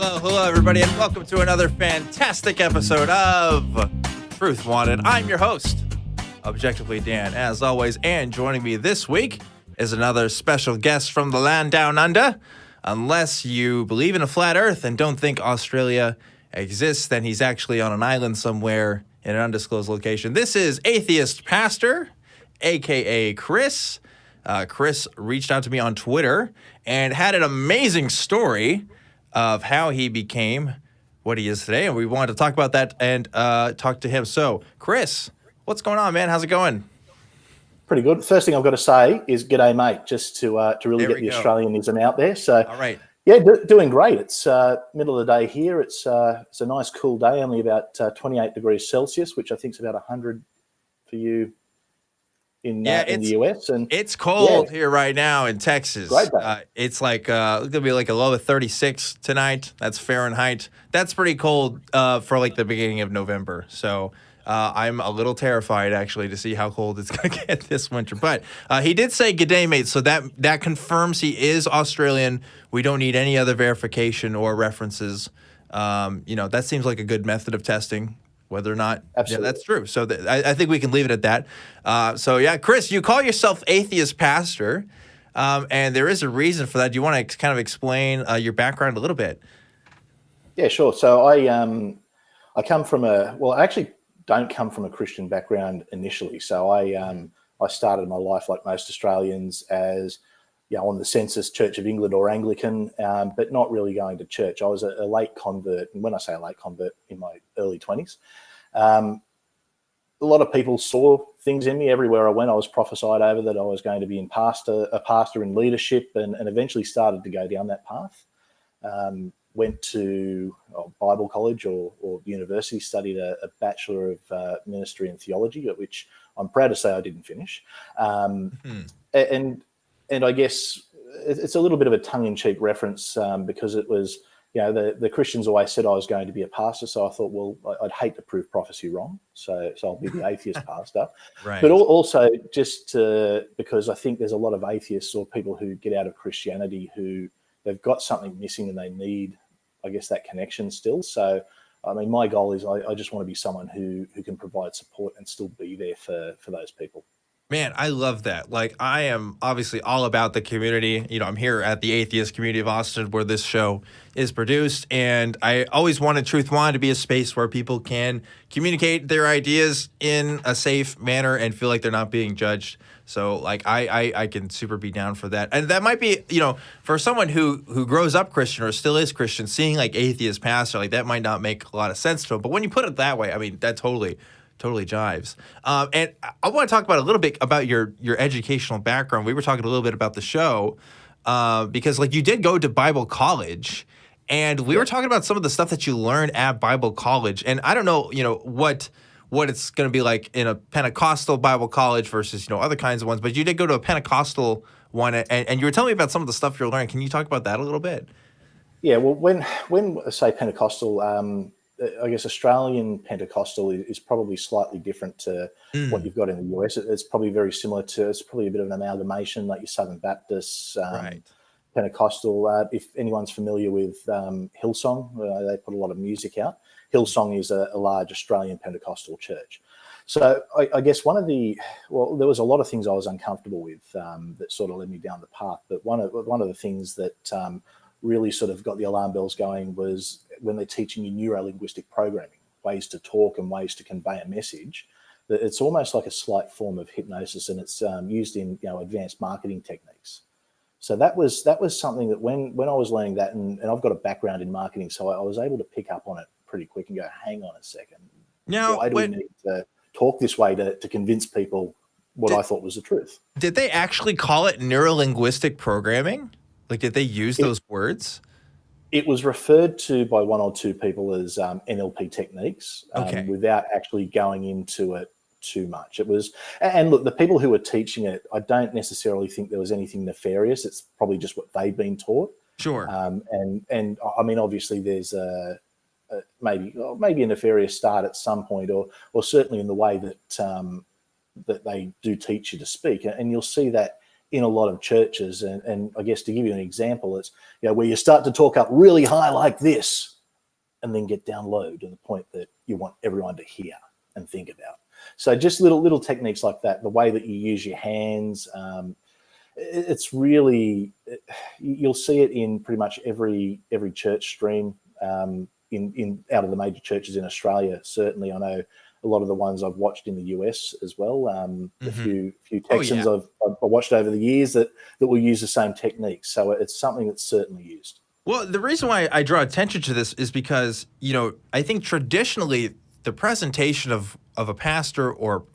Hello, everybody, and welcome to another fantastic episode of Truth Wanted. I'm your host, Objectively Dan, as always, and joining me this week is another special guest from the land down under. Unless you believe in a flat earth and don't think Australia exists, then he's actually on an island somewhere in an undisclosed location. This is Atheist Pastor, a.k.a. Chris. Chris reached out to me on Twitter and had an amazing story of how he became what he is today, and we wanted to talk about that and talk to him. So, Chris, what's going on, man? How's it going? Pretty good. First thing I've got to say is g'day, mate, just to really get the Australianism out there. So, all right. Yeah, doing great. It's middle of the day here. It's a nice cool day, only about 28 degrees Celsius, which I think is about 100 for you in the US. And it's cold here right now in Texas. Great day. It's like it's gonna be like a low of 36 tonight. That's Fahrenheit. That's pretty cold for like the beginning of November. So I'm a little terrified actually to see how cold it's gonna get this winter. But he did say "G'day, mate," so that confirms he is Australian. We don't need any other verification or references. That seems like a good method of testing whether or not that's true. So I think we can leave it at that. Chris, you call yourself Atheist Pastor, and there is a reason for that. Do you want to kind of explain your background a little bit? Yeah, sure. So I come from I actually don't come from a Christian background initially. So I started my life like most Australians as on the census Church of England or Anglican, but not really going to church. I was a late convert, and when I say a late convert, in my early 20s. A lot of people saw things in me everywhere I went. I was prophesied over that I was going to be a pastor in leadership, and eventually started to go down that path. Went to Bible college or university, studied a Bachelor of Ministry and Theology, at which I'm proud to say I didn't finish. And I guess it's a little bit of a tongue-in-cheek reference because it was, the Christians always said I was going to be a pastor. So I thought, well, I'd hate to prove prophecy wrong. So I'll be the atheist pastor. Right. But also just because I think there's a lot of atheists or people who get out of Christianity who they've got something missing and they need, I guess, that connection still. So, I mean, my goal is I just want to be someone who can provide support and still be there for those people. Man, I love that. Like, I am obviously all about the community. I'm here at the Atheist Community of Austin where this show is produced. And I always wanted Truth Wanted to be a space where people can communicate their ideas in a safe manner and feel like they're not being judged. So, like, I can super be down for that. And that might be, for someone who grows up Christian or still is Christian, seeing, like, atheist pastor, like, that might not make a lot of sense to them. But when you put it that way, I mean, that totally jives. And I want to talk about a little bit about your educational background. We were talking a little bit about the show because, like, you did go to Bible college, and we were talking about some of the stuff that you learned at Bible college. And I don't know, what it's going to be like in a Pentecostal Bible college versus, other kinds of ones. But you did go to a Pentecostal one, and you were telling me about some of the stuff you're learning. Can you talk about that a little bit? Yeah, well, when I say Pentecostal, I guess Australian Pentecostal is probably slightly different to what you've got in the US. It's probably very similar to, it's probably a bit of an amalgamation like your Southern Baptists, right. Pentecostal. If anyone's familiar with Hillsong, they put a lot of music out. Hillsong is a large Australian Pentecostal church. So I guess there was a lot of things I was uncomfortable with that sort of led me down the path. But one of the things that really sort of got the alarm bells going was when they're teaching you neuro-linguistic programming, ways to talk and ways to convey a message. It's almost like a slight form of hypnosis, and it's used in advanced marketing techniques. So that was something that when I was learning that, and I've got a background in marketing, so I was able to pick up on it pretty quick and go, hang on a second. Now, why do we need to talk this way to convince people what I thought was the truth? Did they actually call it neuro-linguistic programming? Like, did they use those words? It was referred to by one or two people as NLP techniques, without actually going into it too much. It was, and look, the people who were teaching it, I don't necessarily think there was anything nefarious. It's probably just what they've been taught. Sure. And I mean, obviously, there's maybe a nefarious start at some point, or certainly in the way that that they do teach you to speak, and you'll see that in a lot of churches. And I guess to give you an example, it's, where you start to talk up really high like this and then get down low to the point that you want everyone to hear and think about. So just little techniques like that, the way that you use your hands, it's really, you'll see it in pretty much every church stream in out of the major churches in Australia. Certainly, I know a lot of the ones I've watched in the US as well. A few Texans I've watched over the years that will use the same techniques. So it's something that's certainly used. Well, the reason why I draw attention to this is because, I think traditionally the presentation of a pastor or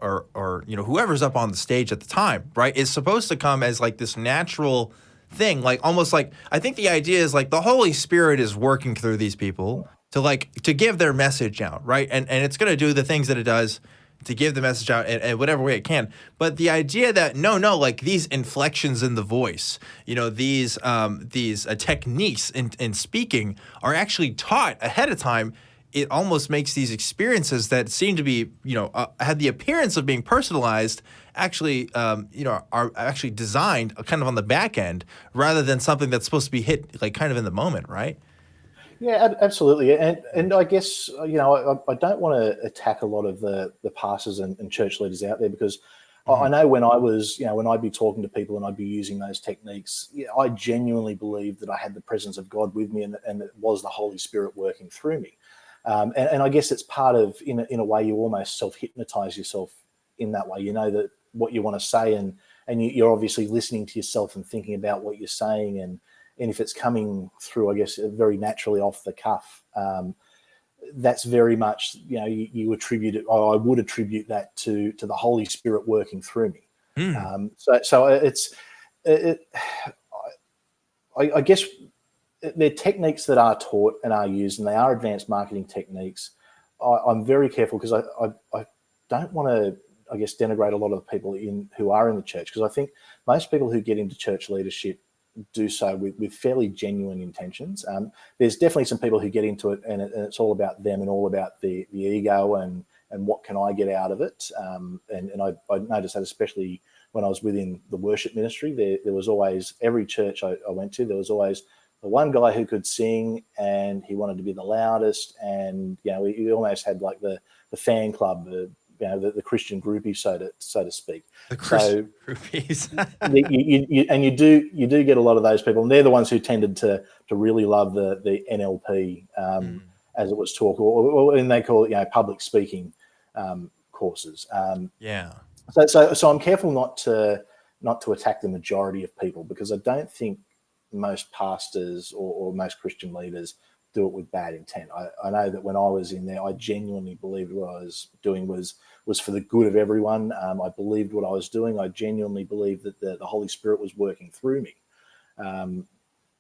whoever's up on the stage at the time, right, is supposed to come as like this natural thing, like almost like, I think the idea is like the Holy Spirit is working through these people to give their message out, right? And it's going to do the things that it does to give the message out in whatever way it can. But the idea that like these inflections in the voice, these techniques in speaking are actually taught ahead of time. It almost makes these experiences that seem to be, had the appearance of being personalized, actually, are actually designed kind of on the back end rather than something that's supposed to be hit like kind of in the moment, right? Yeah, absolutely. And I guess, I don't want to attack a lot of the pastors and church leaders out there, because I know when I was, when I'd be talking to people and I'd be using those techniques, I genuinely believed that I had the presence of God with me and it was the Holy Spirit working through me. And I guess it's part of, in a way, you almost self-hypnotize yourself in that way. You know that what you want to say, and you're obviously listening to yourself and thinking about what you're saying. And if it's coming through, I guess, very naturally off the cuff, that's very much, you attribute it, or I would attribute that to the Holy Spirit working through me. So I guess they're techniques that are taught and are used, and they are advanced marketing techniques. I'm very careful because I don't want to, I guess, denigrate a lot of the people who are in the church, because I think most people who get into church leadership do so with fairly genuine intentions. There's definitely some people who get into it and it's all about them and all about the ego and what can I get out of it. And I noticed that especially when I was within the worship ministry, there was always, every church I went to, there was always the one guy who could sing and he wanted to be the loudest, and we almost had like the fan club, the Christian groupie, so to speak. The Christian groupies. you do get a lot of those people, and they're the ones who tended to really love the NLP as it was taught, or and they call it public speaking courses. So I'm careful not to attack the majority of people, because I don't think most pastors or most Christian leaders do it with bad intent. I know that when I was in there, I genuinely believed what I was doing was for the good of everyone. I believed what I was doing. I genuinely believed that the Holy Spirit was working through me.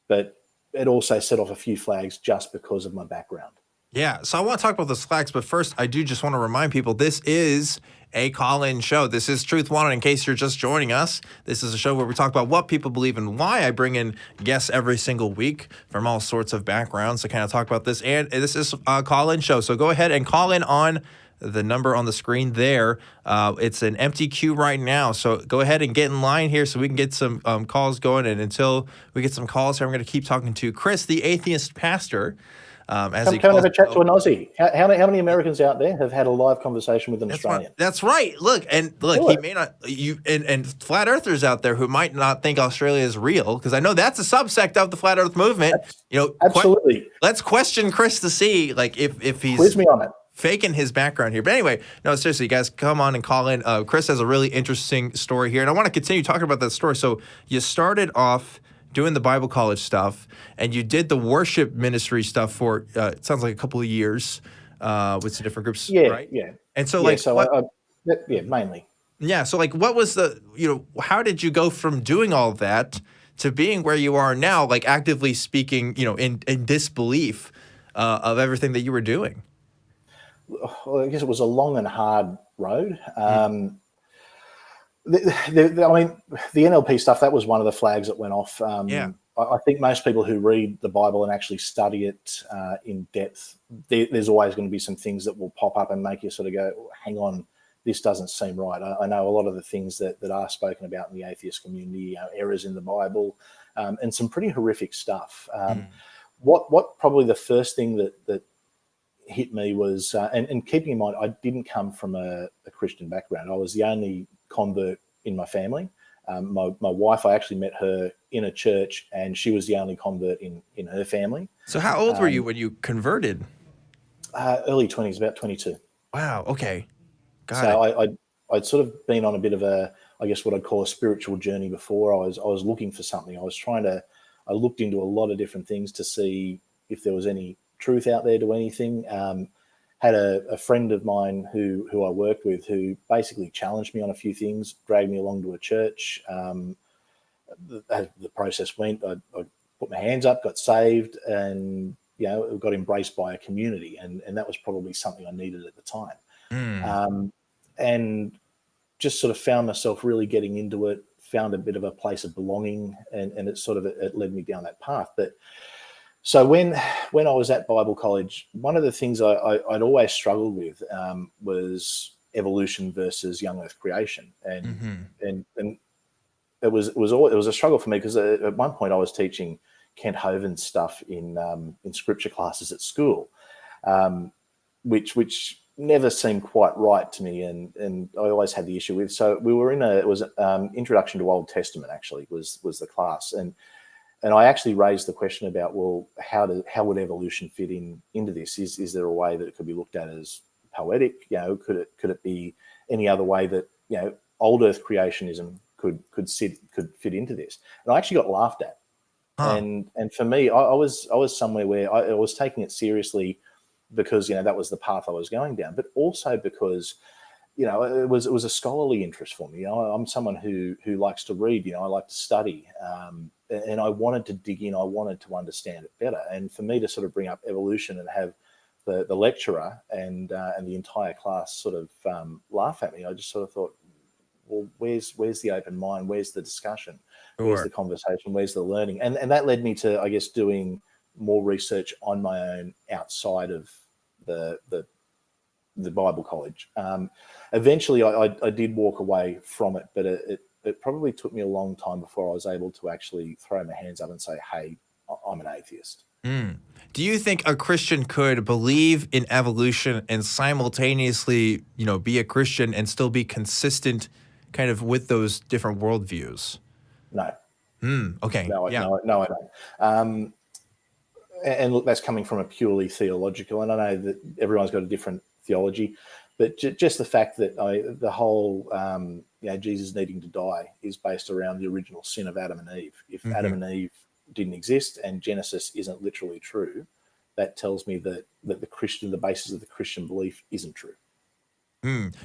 But it also set off a few flags just because of my background. Yeah, so I want to talk about those flags, but first I do just want to remind people this is a call-in show. This is Truth Wanted, in case you're just joining us. This is a show where we talk about what people believe and why. I bring in guests every single week from all sorts of backgrounds to kind of talk about this. And this is a call-in show, so go ahead and call in on the number on the screen there. It's an empty queue right now, so go ahead and get in line here so we can get some calls going. And until we get some calls here, I'm going to keep talking to Chris, the atheist pastor. Come have a chat to an Aussie. How many Americans out there have had a live conversation with an Australian? That's right. Look, he may not. And flat earthers out there who might not think Australia is real, because I know that's a subsect of the flat Earth movement. Absolutely. Let's question Chris to see if he's quiz me on it. Faking his background here. But anyway, no, seriously, guys, come on and call in. Chris has a really interesting story here, and I want to continue talking about that story. So you started off doing the Bible college stuff, and you did the worship ministry stuff for it sounds like a couple of years with some different groups, right? Yeah. And so mainly. Yeah, so what was how did you go from doing all that to being where you are now, actively speaking, in disbelief of everything that you were doing? Well, I guess it was a long and hard road. The NLP stuff, that was one of the flags that went off. I think most people who read the Bible and actually study it in depth, there's always going to be some things that will pop up and make you sort of go, hang on, this doesn't seem right. I know a lot of the things that are spoken about in the atheist community, errors in the Bible, and some pretty horrific stuff. What probably the first thing that hit me was, and keeping in mind, I didn't come from a Christian background. I was the only convert in my family. My wife, I actually met her in a church, and she was the only convert in her family. So how old were you when you converted? Early 20s, about 22. Wow. Okay. Got it. I'd sort of been on a bit of I guess what I'd call a spiritual journey before. I was looking for something. I looked into a lot of different things to see if there was any truth out there to anything. Had a friend of mine who I worked with who basically challenged me on a few things, dragged me along to a church. As the process went, I put my hands up, got saved, and got embraced by a community, and that was probably something I needed at the time. And just sort of found myself really getting into it, found a bit of a place of belonging, and it led me down that path. But so when I was at Bible college, one of the things I'd always struggled with was evolution versus young Earth creation, and it was a struggle for me because at one point I was teaching Kent Hovind's stuff in scripture classes at school, which never seemed quite right to me, and I always had the issue with. So we were it was Introduction to Old Testament actually was the class, and I actually raised the question about, well, how would evolution fit into this? Is there a way that it could be looked at as poetic? Could it be any other way that old Earth creationism could fit into this? And I actually got laughed at. And for me, I was somewhere where I was taking it seriously because that was the path I was going down, but also because it was a scholarly interest for me. I'm someone who likes to read. I like to study, and I wanted to dig in. I wanted to understand it better. And for me to sort of bring up evolution and have the lecturer and the entire class sort of laugh at me, I just sort of thought, well, where's the open mind? Where's the discussion? Sure. Where's the conversation? Where's the learning? And that led me to, I guess, doing more research on my own outside of the Bible college. Eventually, I did walk away from it, but it probably took me a long time before I was able to actually throw my hands up and say, hey, I'm an atheist. Do you think a Christian could believe in evolution and simultaneously, be a Christian and still be consistent kind of with those different worldviews? No. Okay. No, I don't. And look, that's coming from a purely theological, and I know that everyone's got a different theology, but just the fact that the whole Jesus needing to die is based around the original sin of Adam and Eve. If Adam and Eve didn't exist and Genesis isn't literally true, that tells me that the basis of the Christian belief isn't true.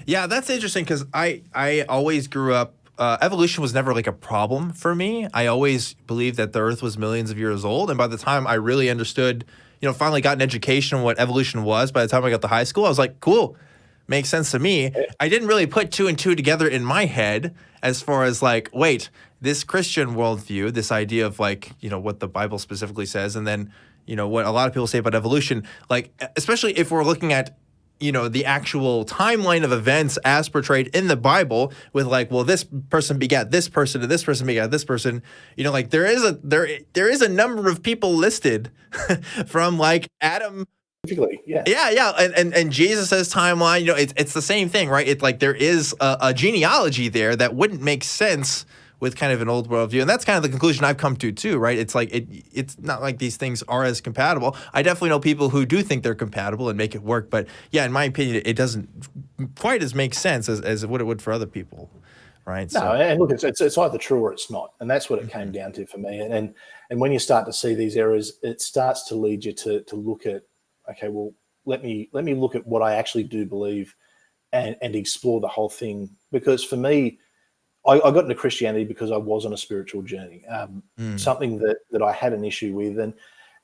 Yeah, that's interesting because I always grew up. Evolution was never like a problem for me. I always believed that the Earth was millions of years old, and by the time I really understood, finally got an education on what evolution was, by the time I got to high school, I was like, cool, makes sense to me. I didn't really put two and two together in my head as far as like, wait, this Christian worldview, this idea of like, what the Bible specifically says, and then, what a lot of people say about evolution, like, especially if we're looking at, the actual timeline of events as portrayed in the Bible with like, well, this person begat this person and this person begat this person, like there is a number of people listed from like Adam. Yeah. And Jesus' timeline, it's the same thing, right? It's like there is a genealogy there that wouldn't make sense with kind of an old worldview. And that's kind of the conclusion I've come to too, right? It's like, it's not like these things are as compatible. I definitely know people who do think they're compatible and make it work. But yeah, in my opinion, it doesn't quite as make sense as what it would for other people, right? No, and look, it's either true or it's not. And that's what it came down to for me. And when you start to see these errors, it starts to lead you to look at, okay, well, let me look at what I actually do believe and explore the whole thing. Because for me, I got into Christianity because I was on a spiritual journey, something that I had an issue with. And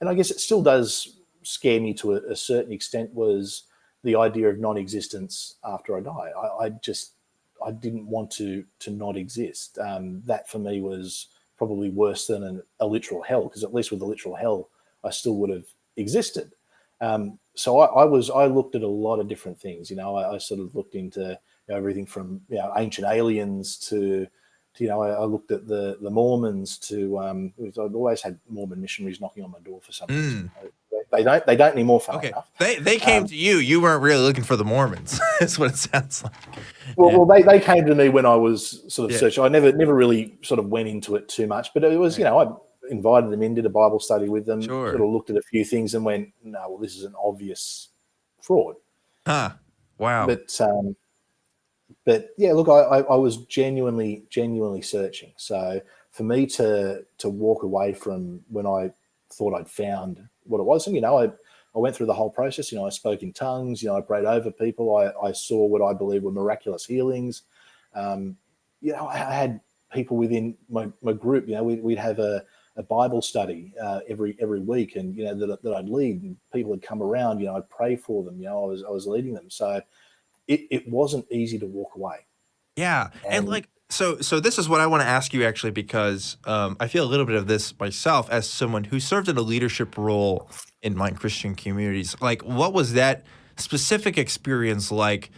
I guess it still does scare me to a certain extent, was the idea of non-existence after I die. I didn't want to not exist. That for me was probably worse than a literal hell, because at least with the literal hell, I still would have existed. So I looked at a lot of different things. I sort of looked into everything from ancient aliens to I looked at the Mormons to I've always had Mormon missionaries knocking on my door for some reason. They don't anymore, funnily enough. They came to you. You weren't really looking for the Mormons. That's what it sounds like. Well, they came to me when I was sort of searching. I never really sort of went into it too much, but it was I invited them in, did a Bible study with them, sort of looked at a few things and went, no, well, this is an obvious fraud. Huh. Wow. But yeah, look, I was genuinely searching. So for me to walk away from when I thought I'd found what it was, and I went through the whole process. I spoke in tongues. I prayed over people. I saw what I believe were miraculous healings. I had people within my group. We'd have a Bible study every week, and that I'd lead, and people would come around. I'd pray for them. I was leading them. So it wasn't easy to walk away. Yeah, and like so this is what I want to ask you actually, because I feel a little bit of this myself as someone who served in a leadership role in my Christian communities. Like, what was that specific experience like,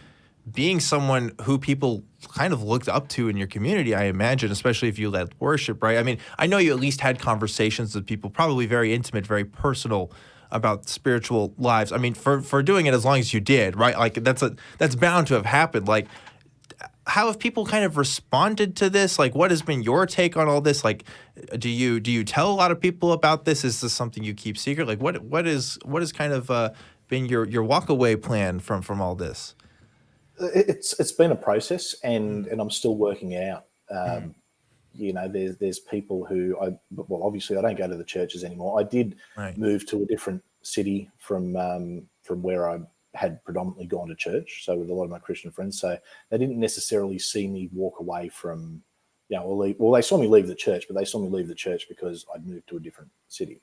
being someone who people kind of looked up to in your community, I imagine, especially if you led worship, right? I mean, I know you at least had conversations with people, probably very intimate, very personal, about spiritual lives. I mean, for doing it as long as you did, right? Like that's bound to have happened. Like, how have people kind of responded to this? Like, what has been your take on all this? Like, do you tell a lot of people about this? Is this something you keep secret? Like, what is kind of been your walkaway plan from all this? It's been a process, and I'm still working it out. There's people who obviously I don't go to the churches anymore. I did move to a different city from where I had predominantly gone to church, so with a lot of my Christian friends. So they didn't necessarily see me walk away from, they saw me leave the church, but they saw me leave the church because I'd moved to a different city.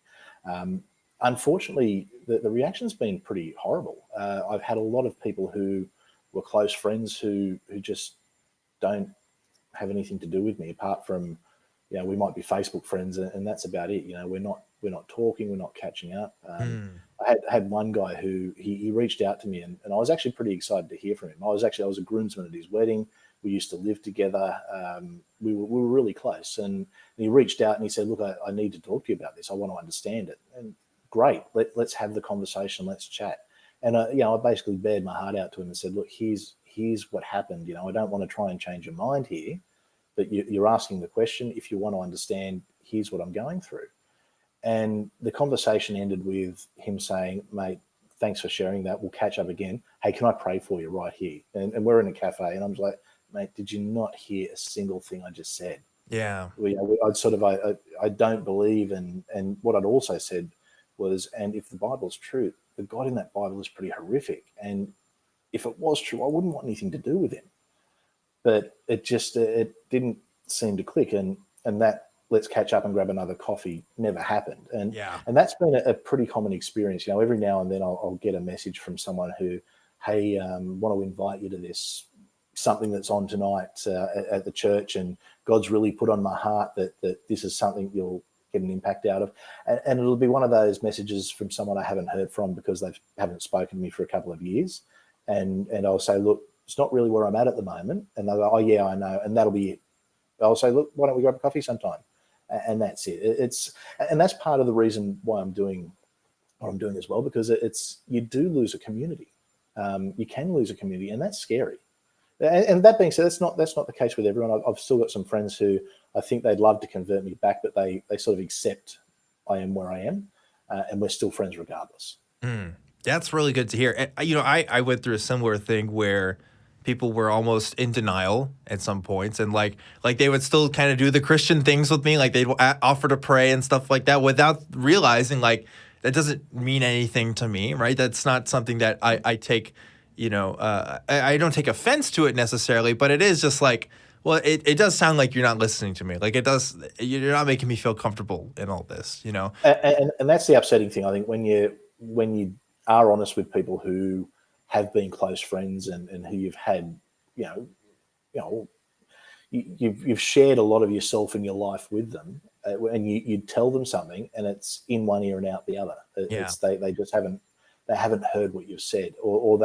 Unfortunately, the reaction's been pretty horrible. I've had a lot of people who were close friends who just don't have anything to do with me apart from, we might be Facebook friends and that's about it. We're not talking, we're not catching up. I had one guy who he reached out to me and I was actually pretty excited to hear from him. I was a groomsman at his wedding. We used to live together. We were really close, and he reached out and he said, look, I need to talk to you about this. I want to understand it. And great, let's have the conversation. Let's chat. And I basically bared my heart out to him and said, look, here's what happened. I don't want to try and change your mind here, but you're asking the question. If you want to understand, here's what I'm going through. And the conversation ended with him saying, mate, thanks for sharing that. We'll catch up again. Hey, can I pray for you right here? And we're in a cafe, and I'm just like, mate, did you not hear a single thing I just said? Yeah. I don't believe, and what I'd also said was, and if the Bible's true, the God in that Bible is pretty horrific. And if it was true, I wouldn't want anything to do with him. But it didn't seem to click. And that let's catch up and grab another coffee never happened. And that's been a pretty common experience. Every now and then I'll get a message from someone who, hey, want to invite you to this, something that's on tonight at the church, and God's really put on my heart that this is something you'll get an impact out of. And it'll be one of those messages from someone I haven't heard from because they haven't spoken to me for a couple of years. And I'll say, look, it's not really where I'm at the moment. And they'll go, oh yeah, I know. And that'll be it. I'll say, look, why don't we grab a coffee sometime? And that's it. And that's part of the reason why I'm doing what I'm doing as well, because you do lose a community. You can lose a community, and that's scary. And that being said, that's not the case with everyone. I've still got some friends who I think they'd love to convert me back, but they sort of accept I am where I am, and we're still friends regardless. That's really good to hear. And, I went through a similar thing where people were almost in denial at some points, and like they would still kind of do the Christian things with me, like they'd offer to pray and stuff like that, without realizing like that doesn't mean anything to me, right? That's not something that I take. I don't take offense to it necessarily, but it is just like, well, it does sound like you're not listening to me. Like you're not making me feel comfortable in all this, And that's the upsetting thing. I think when you are honest with people who have been close friends and who you've had, you've shared a lot of yourself in your life with them, and you tell them something and it's in one ear and out the other. They just haven't heard what you've said, or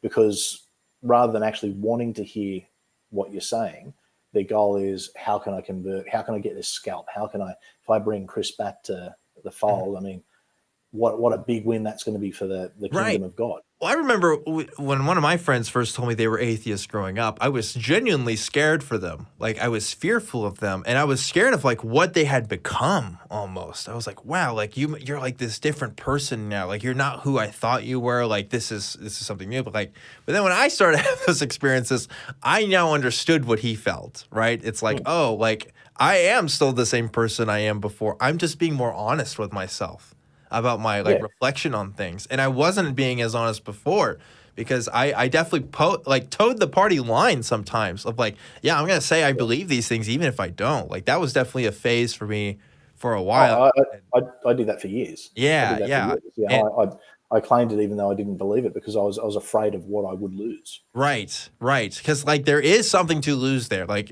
because rather than actually wanting to hear what you're saying, their goal is, how can I convert? How can I get this scalp? How can I, if I bring Chris back to the fold, I mean, what a big win that's going to be for the kingdom of God. Well, I remember when one of my friends first told me they were atheists growing up, I was genuinely scared for them. Like, I was fearful of them, and I was scared of like what they had become almost. I was like, wow, like you're like this different person now. Like, you're not who I thought you were. Like, this is something new. But then when I started having those experiences, I now understood what he felt, right? It's like, oh, like I am still the same person I am before. I'm just being more honest with myself about my reflection on things. And I wasn't being as honest before, because I definitely towed the party line sometimes of like, yeah, I'm going to say I believe these things even if I don't. Like, that was definitely a phase for me for a while. I did that for years. Yeah. I claimed it even though I didn't believe it, because I was afraid of what I would lose. Right. Because like there is something to lose there. Like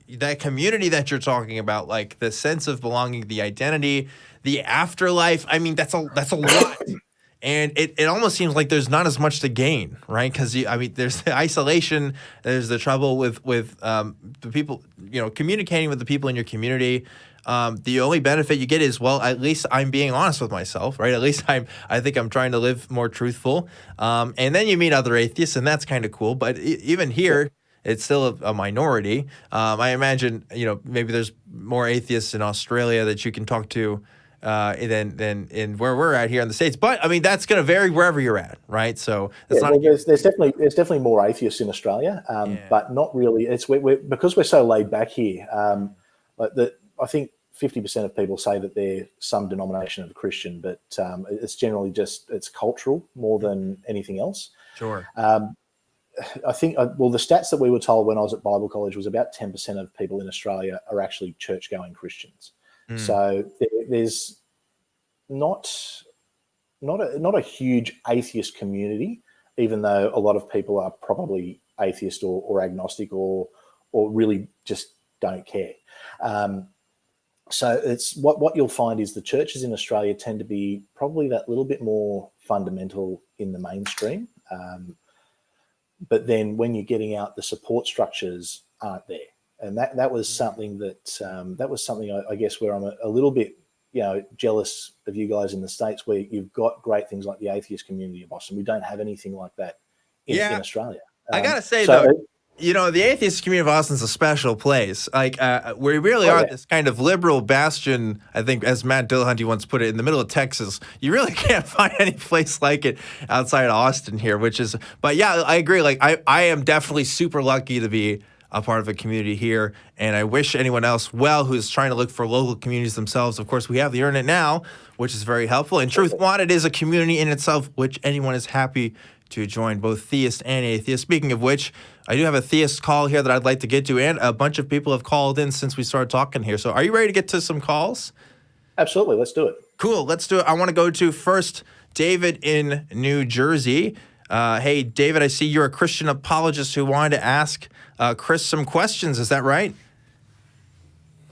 that community that you're talking about, like the sense of belonging, the identity, the afterlife. I mean, that's a lot. And it almost seems like there's not as much to gain, right? Because there's the isolation, there's the trouble with the people, communicating with the people in your community. The only benefit you get is, well, at least I'm being honest with myself, right? At least I think I'm trying to live more truthful. And then you meet other atheists, and that's kind of cool. But even here, it's still a minority. I imagine, maybe there's more atheists in Australia that you can talk to than in where we're at here in the States. But I mean, that's going to vary wherever you're at, right? So that's there's definitely more atheists in Australia, but not really. It's because we're so laid back here. I think 50% of people say that they're some denomination of Christian, but it's generally it's cultural more than anything else. Sure. I think, the stats that we were told when I was at Bible college was about 10% of people in Australia are actually church-going Christians. So there's not a huge atheist community, even though a lot of people are probably atheist or agnostic or really just don't care. So it's what you'll find is the churches in Australia tend to be probably that little bit more fundamental in the mainstream. But then when you're getting out, the support structures aren't there. And that was something I guess where I'm a little bit, jealous of you guys in the States, where you've got great things like the Atheist Community of Austin. We don't have anything like that in Australia. I got to say, though, the Atheist Community of Austin is a special place. Like, we really are this kind of liberal bastion, I think, as Matt Dillahunty once put it, in the middle of Texas. You really can't find any place like it outside of Austin here, but yeah, I agree. Like, I am definitely super lucky to be a part of a community here, and I wish anyone else well who's trying to look for local communities themselves. Of course, we have the internet now, which is very helpful. And Truth Wanted is a community in itself, which anyone is happy to join, both theist and atheist. Speaking of which, I do have a theist call here that I'd like to get to, and a bunch of people have called in since we started talking here. So are you ready to get to some calls? Absolutely. Let's do it. Cool. Let's do it. I want to go to first David in New Jersey. Hey, David, I see you're a Christian apologist who wanted to ask Chris some questions. Is that right?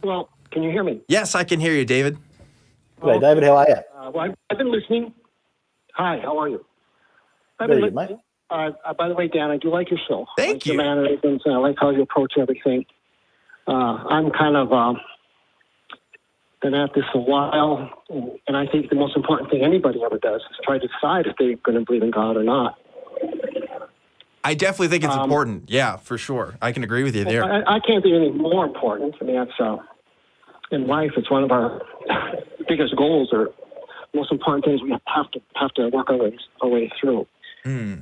Well, can you hear me? Yes, I can hear you, David. Hey, David, how are you? Well, I've been listening. Hi, how are you? I've Very been good, listening. By the way, Dan, I do like your show. Thank you. I like your mannerisms, and I like how you approach everything. I'm kind of been at this a while, and I think the most important thing anybody ever does is try to decide if they're going to believe in God or not. I definitely think it's important. Yeah, for sure. I can agree with you there. I can't be any more important. I mean, that's in life. It's one of our biggest goals, or most important things we have to work our way through. I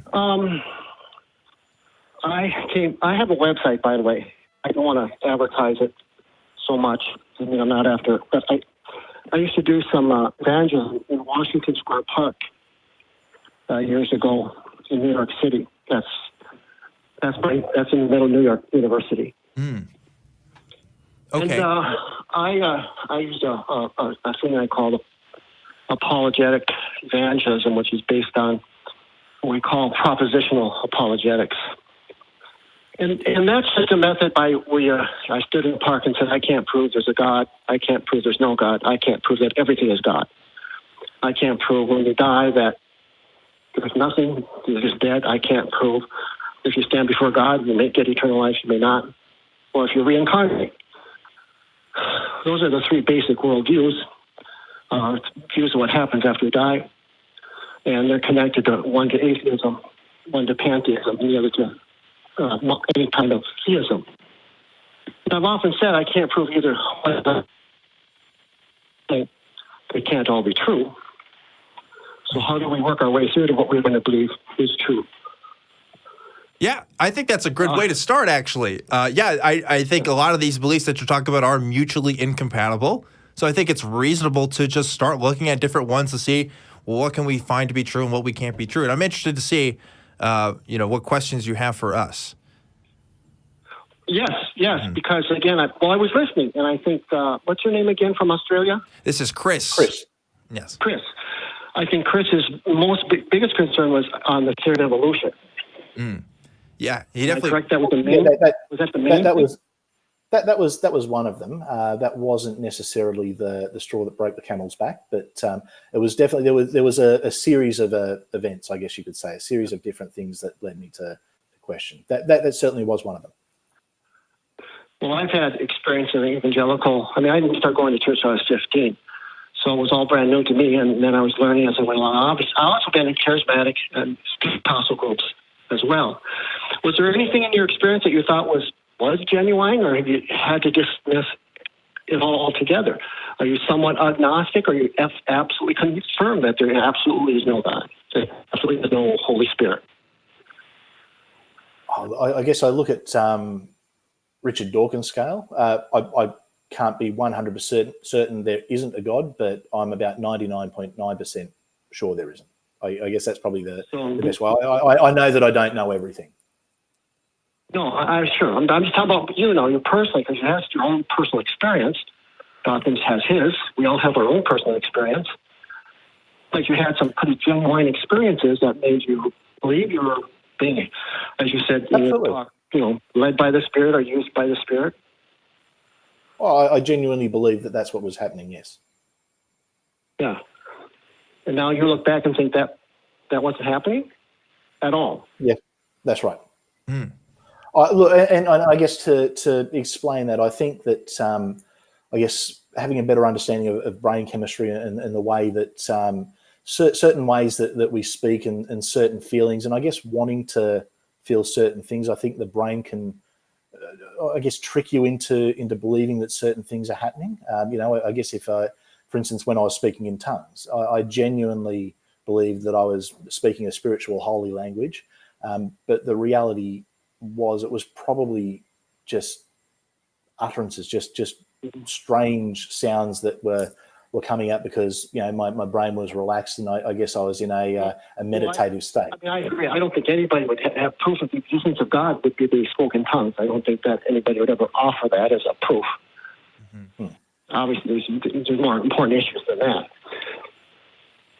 have a website, by the way. I don't want to advertise it so much. I mean, I'm not after, but I used to do some evangelism in Washington Square Park years ago in New York City. That's in the middle of New York University. Okay. And I used a thing I call apologetic evangelism, which is based on what we call propositional apologetics. And that's just a method by where I stood in the park and said, I can't prove there's a God. I can't prove there's no God. I can't prove that everything is God. I can't prove when you die that there's nothing, you're just dead. I can't prove If you stand before God, you may get eternal life, you may not. Or if you reincarnate. Those are the three basic worldviews, views of what happens after you die. And they're connected to one to atheism, one to pantheism, and the other to any kind of theism. And I've often said I can't prove either one. They can't all be true. So how do we work our way through to what we're going to believe is true? Yeah, I think that's a good way to start, actually. I think a lot of these beliefs that you're talking about are mutually incompatible. So I think it's reasonable to just start looking at different ones to see, well, what can we find to be true and what we can't be true. And I'm interested to see, what questions you have for us. Yes, because again, I was listening, and I think, what's your name again from Australia? This is Chris. Chris. Yes. Chris. I think Chris's biggest concern was on the theory of evolution. Yeah, he definitely. Correct that with the main. Was that the main? That was one of them. That wasn't necessarily the straw that broke the camel's back, but it was definitely there was a series of events, I guess you could say, a series of different things that led me to the question. That certainly was one of them. Well, I've had experience in the evangelical. I mean, I didn't start going to church until I was 15. So it was all brand new to me, and then I was learning as I went along. I also been in charismatic and Pentecostal groups as well. Was there anything in your experience that you thought was genuine, or have you had to dismiss it all altogether? Are you somewhat agnostic, or are you absolutely confirmed that there absolutely is no God, there absolutely is no Holy Spirit? I guess I look at Richard Dawkins' scale. I can't be 100% certain there isn't a God, but I'm about 99.9% sure there isn't. I guess that's probably the best way. I know that I don't know everything. No, I'm sure. I'm just talking about you personally, because you have your own personal experience. Dawkins has his. We all have our own personal experience. But you had some pretty genuine experiences that made you believe you were being, as you said, led by the Spirit or used by the Spirit. Well, I genuinely believe that that's what was happening, yes. Yeah. And now you look back and think that wasn't happening at all. Yeah, that's right. Look, and I guess to explain that, I think that I guess having a better understanding of brain chemistry and the way that certain ways that we speak and certain feelings, and I guess wanting to feel certain things, I think the brain can, I guess, trick you into believing that certain things are happening. I guess if for instance, when I was speaking in tongues, I genuinely believed that I was speaking a spiritual holy language, but the reality was it was probably just utterances, just strange sounds that were coming out because my brain was relaxed and I guess I was in a meditative state. I agree. I don't think anybody would have proof of the existence of God would be the spoken tongues. I don't think that anybody would ever offer that as a proof. Mm-hmm. Obviously, there's more important issues than that.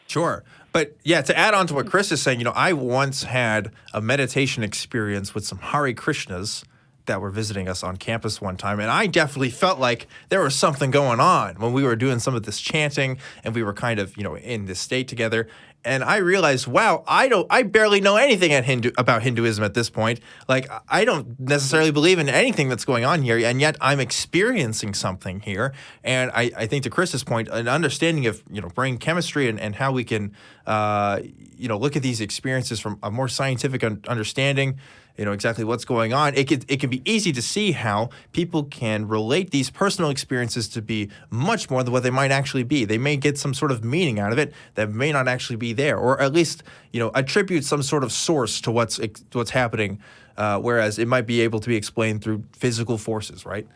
Sure. But yeah, to add on to what Chris is saying, I once had a meditation experience with some Hare Krishnas that were visiting us on campus one time. And I definitely felt like there was something going on when we were doing some of this chanting and we were kind of, in this state together. And I realized, wow, I barely know anything about Hinduism at this point. Like, I don't necessarily believe in anything that's going on here, and yet I'm experiencing something here. And I think to Chris's point, an understanding of, brain chemistry and how we can, look at these experiences from a more scientific understanding, exactly what's going on. It can be easy to see how people can relate these personal experiences to be much more than what they might actually be. They may get some sort of meaning out of it that may not actually be there, or at least attribute some sort of source to what's happening, whereas it might be able to be explained through physical forces, right?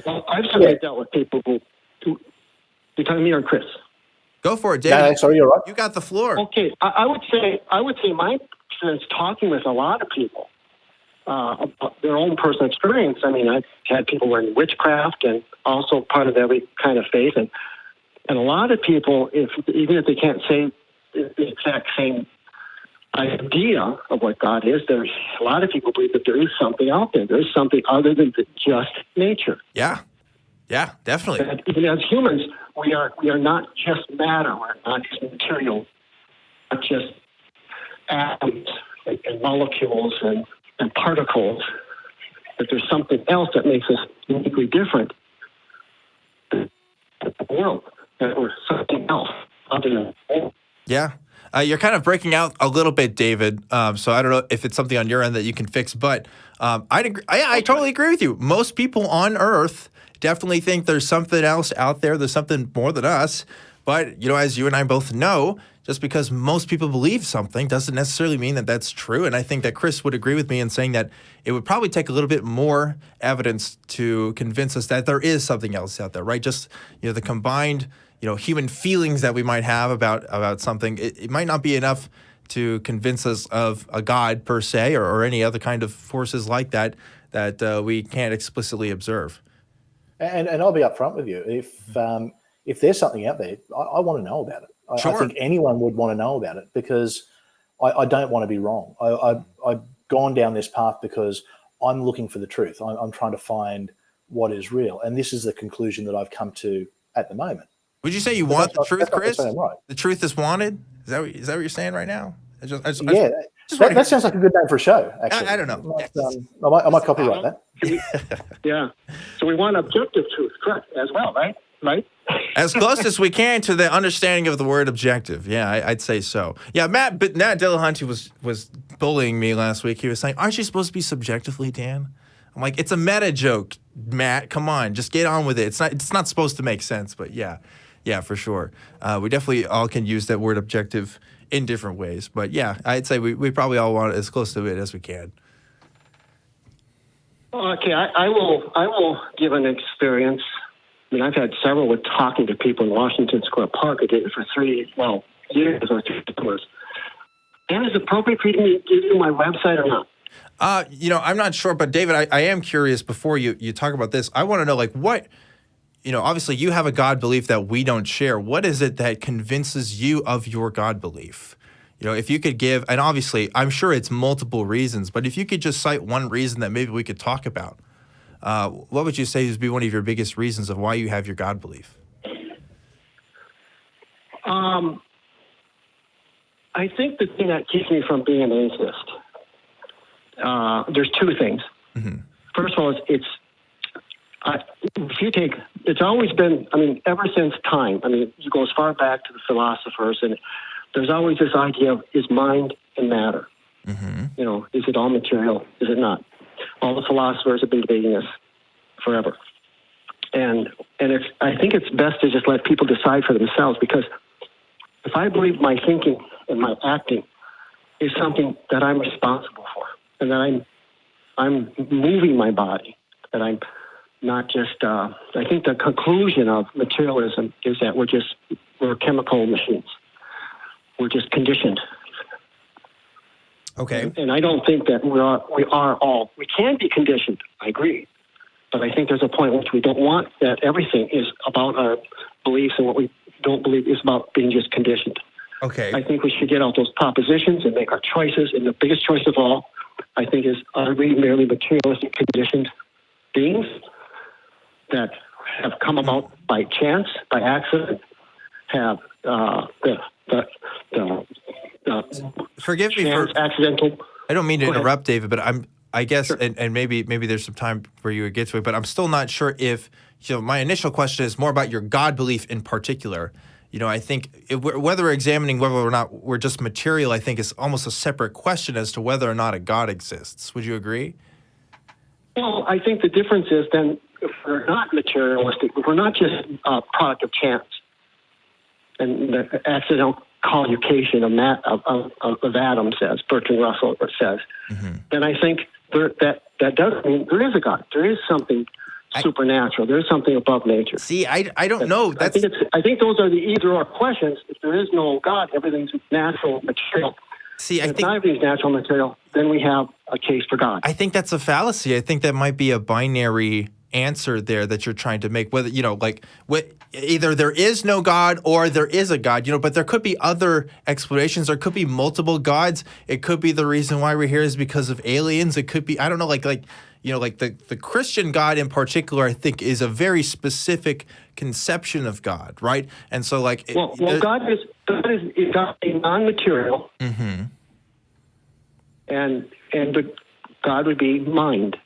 Well, I've certainly dealt with people who you're talking to me or Chris? Go for it, Dave. No, sorry, you're right. You got the floor. Okay, I would say my experience talking with a lot of people about their own personal experience. I mean, I've had people who are in witchcraft and also part of every kind of faith, and a lot of people, even if they can't say the exact same idea of what God is, there's a lot of people believe that there is something out there. There's something other than just nature. Yeah, definitely. And even as humans, we are not just matter. We're not just material, not just atoms. and molecules and particles, that there's something else that makes us uniquely different than the world, that we're something else other than the world. Yeah. You're kind of breaking out a little bit, David. So I don't know if it's something on your end that you can fix, but I'd agree. I totally agree with you. Most people on Earth definitely think there's something else out there. There's something more than us. But, as you and I both know, just because most people believe something doesn't necessarily mean that that's true. And I think that Chris would agree with me in saying that it would probably take a little bit more evidence to convince us that there is something else out there, right? Just, the combined, human feelings that we might have about something, it might not be enough to convince us of a God per se or any other kind of forces like that we can't explicitly observe. And I'll be upfront with you. If there's something out there, I want to know about it. Sure. I think anyone would want to know about it because I don't want to be wrong. I've gone down this path because I'm looking for the truth. I'm trying to find what is real. And this is the conclusion that I've come to at the moment. Would you say you want the truth, Chris? Right. The truth is wanted? Is that what you're saying right now? That sounds like a good name for a show, actually. I don't know. I might copyright that. Yeah. So we want objective truth, correct, as well, right? Right? As close as we can to the understanding of the word objective. Yeah, I'd say so. Yeah, Matt Dillahunty was bullying me last week. He was saying, aren't you supposed to be subjectively, Dan? I'm like, it's a meta joke, Matt. Come on, just get on with it. It's not supposed to make sense, but yeah, for sure. We definitely all can use that word objective in different ways. But yeah, I'd say we probably all want it as close to it as we can. Okay, I will give an experience. I mean, I've had several with talking to people in Washington Square Park. I did it for 3 years or 3 tours. And is it appropriate for you to give you my website or not? I'm not sure, but David, I am curious before you talk about this. I want to know, what, obviously you have a God belief that we don't share. What is it that convinces you of your God belief? If you could give, and obviously I'm sure it's multiple reasons, but if you could just cite one reason that maybe we could talk about, what would you say would be one of your biggest reasons of why you have your God belief? I think the thing that keeps me from being an atheist, there's 2 things. Mm-hmm. First of all, it's always been, ever since time, you go as far back to the philosophers, and there's always this idea of, is mind and matter? Mm-hmm. Is it all material? Is it not? All the philosophers have been debating this forever. And I think it's best to just let people decide for themselves, because if I believe my thinking and my acting is something that I'm responsible for, and that I'm moving my body, that I'm not just, I think the conclusion of materialism is that we're chemical machines. We're just conditioned. Okay. And I don't think that we can be conditioned. I agree. But I think there's a point at which we don't want that everything is about our beliefs, and what we don't believe is about being just conditioned. Okay. I think we should get out those propositions and make our choices. And the biggest choice of all, I think, is, are we merely materialistic conditioned beings that have come about by chance, by accident, have Forgive me for accidental. I don't mean to interrupt, David, but I guess, sure. and maybe there's some time where you would get to it, but I'm still not sure if, my initial question is more about your God belief in particular. I think whether we're examining whether or not we're just material, I think is almost a separate question as to whether or not a God exists. Would you agree? Well, I think the difference is then, if we're not materialistic, if we're not just a product of chance and the accidental collocation of atoms, as Bertrand Russell says, mm-hmm. then I think that does mean there is a God. There is something supernatural. There is something above nature. See, I don't know. I think those are the either-or questions. If there is no God, everything's natural material. See, if not everything's natural material, then we have a case for God. I think that's a fallacy. I think that might be a binary answer there that you're trying to make, whether either there is no God or there is a God, but there could be other explanations. There could be multiple gods. It could be the reason why we're here is because of aliens. It could be, I don't know, like the Christian God in particular, I think, is a very specific conception of God, right? And so God is a non-material mm-hmm. and God would be mind.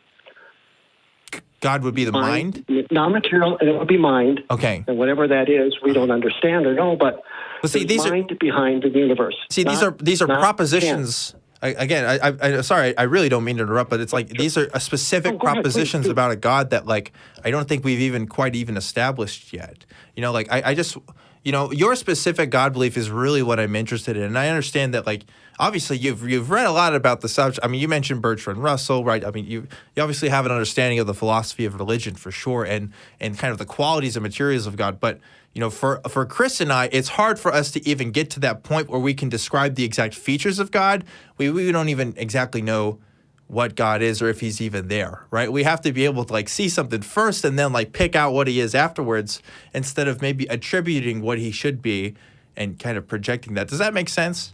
God would be the mind? Non-material, and it would be mind. Okay. And whatever that is, we don't understand or know, but see, these mind behind the universe. See, these are propositions. Again, I sorry, I really don't mean to interrupt, but it's like these are specific propositions please. About a God that, like, I don't think we've even quite established yet. You know, like I just, you know, your specific God belief is really what I'm interested in, and I understand that, like, obviously you've read a lot about the subject. I mean, you mentioned Bertrand Russell, right? I mean, you obviously have an understanding of the philosophy of religion for sure, and kind of the qualities and materials of God, but. You know, for Chris and I, it's hard for us to even get to that point where we can describe the exact features of God. We don't even exactly know what God is or if he's even there, right? We have to be able to, like, see something first and then, like, pick out what he is afterwards instead of maybe attributing what he should be and kind of projecting that. Does that make sense?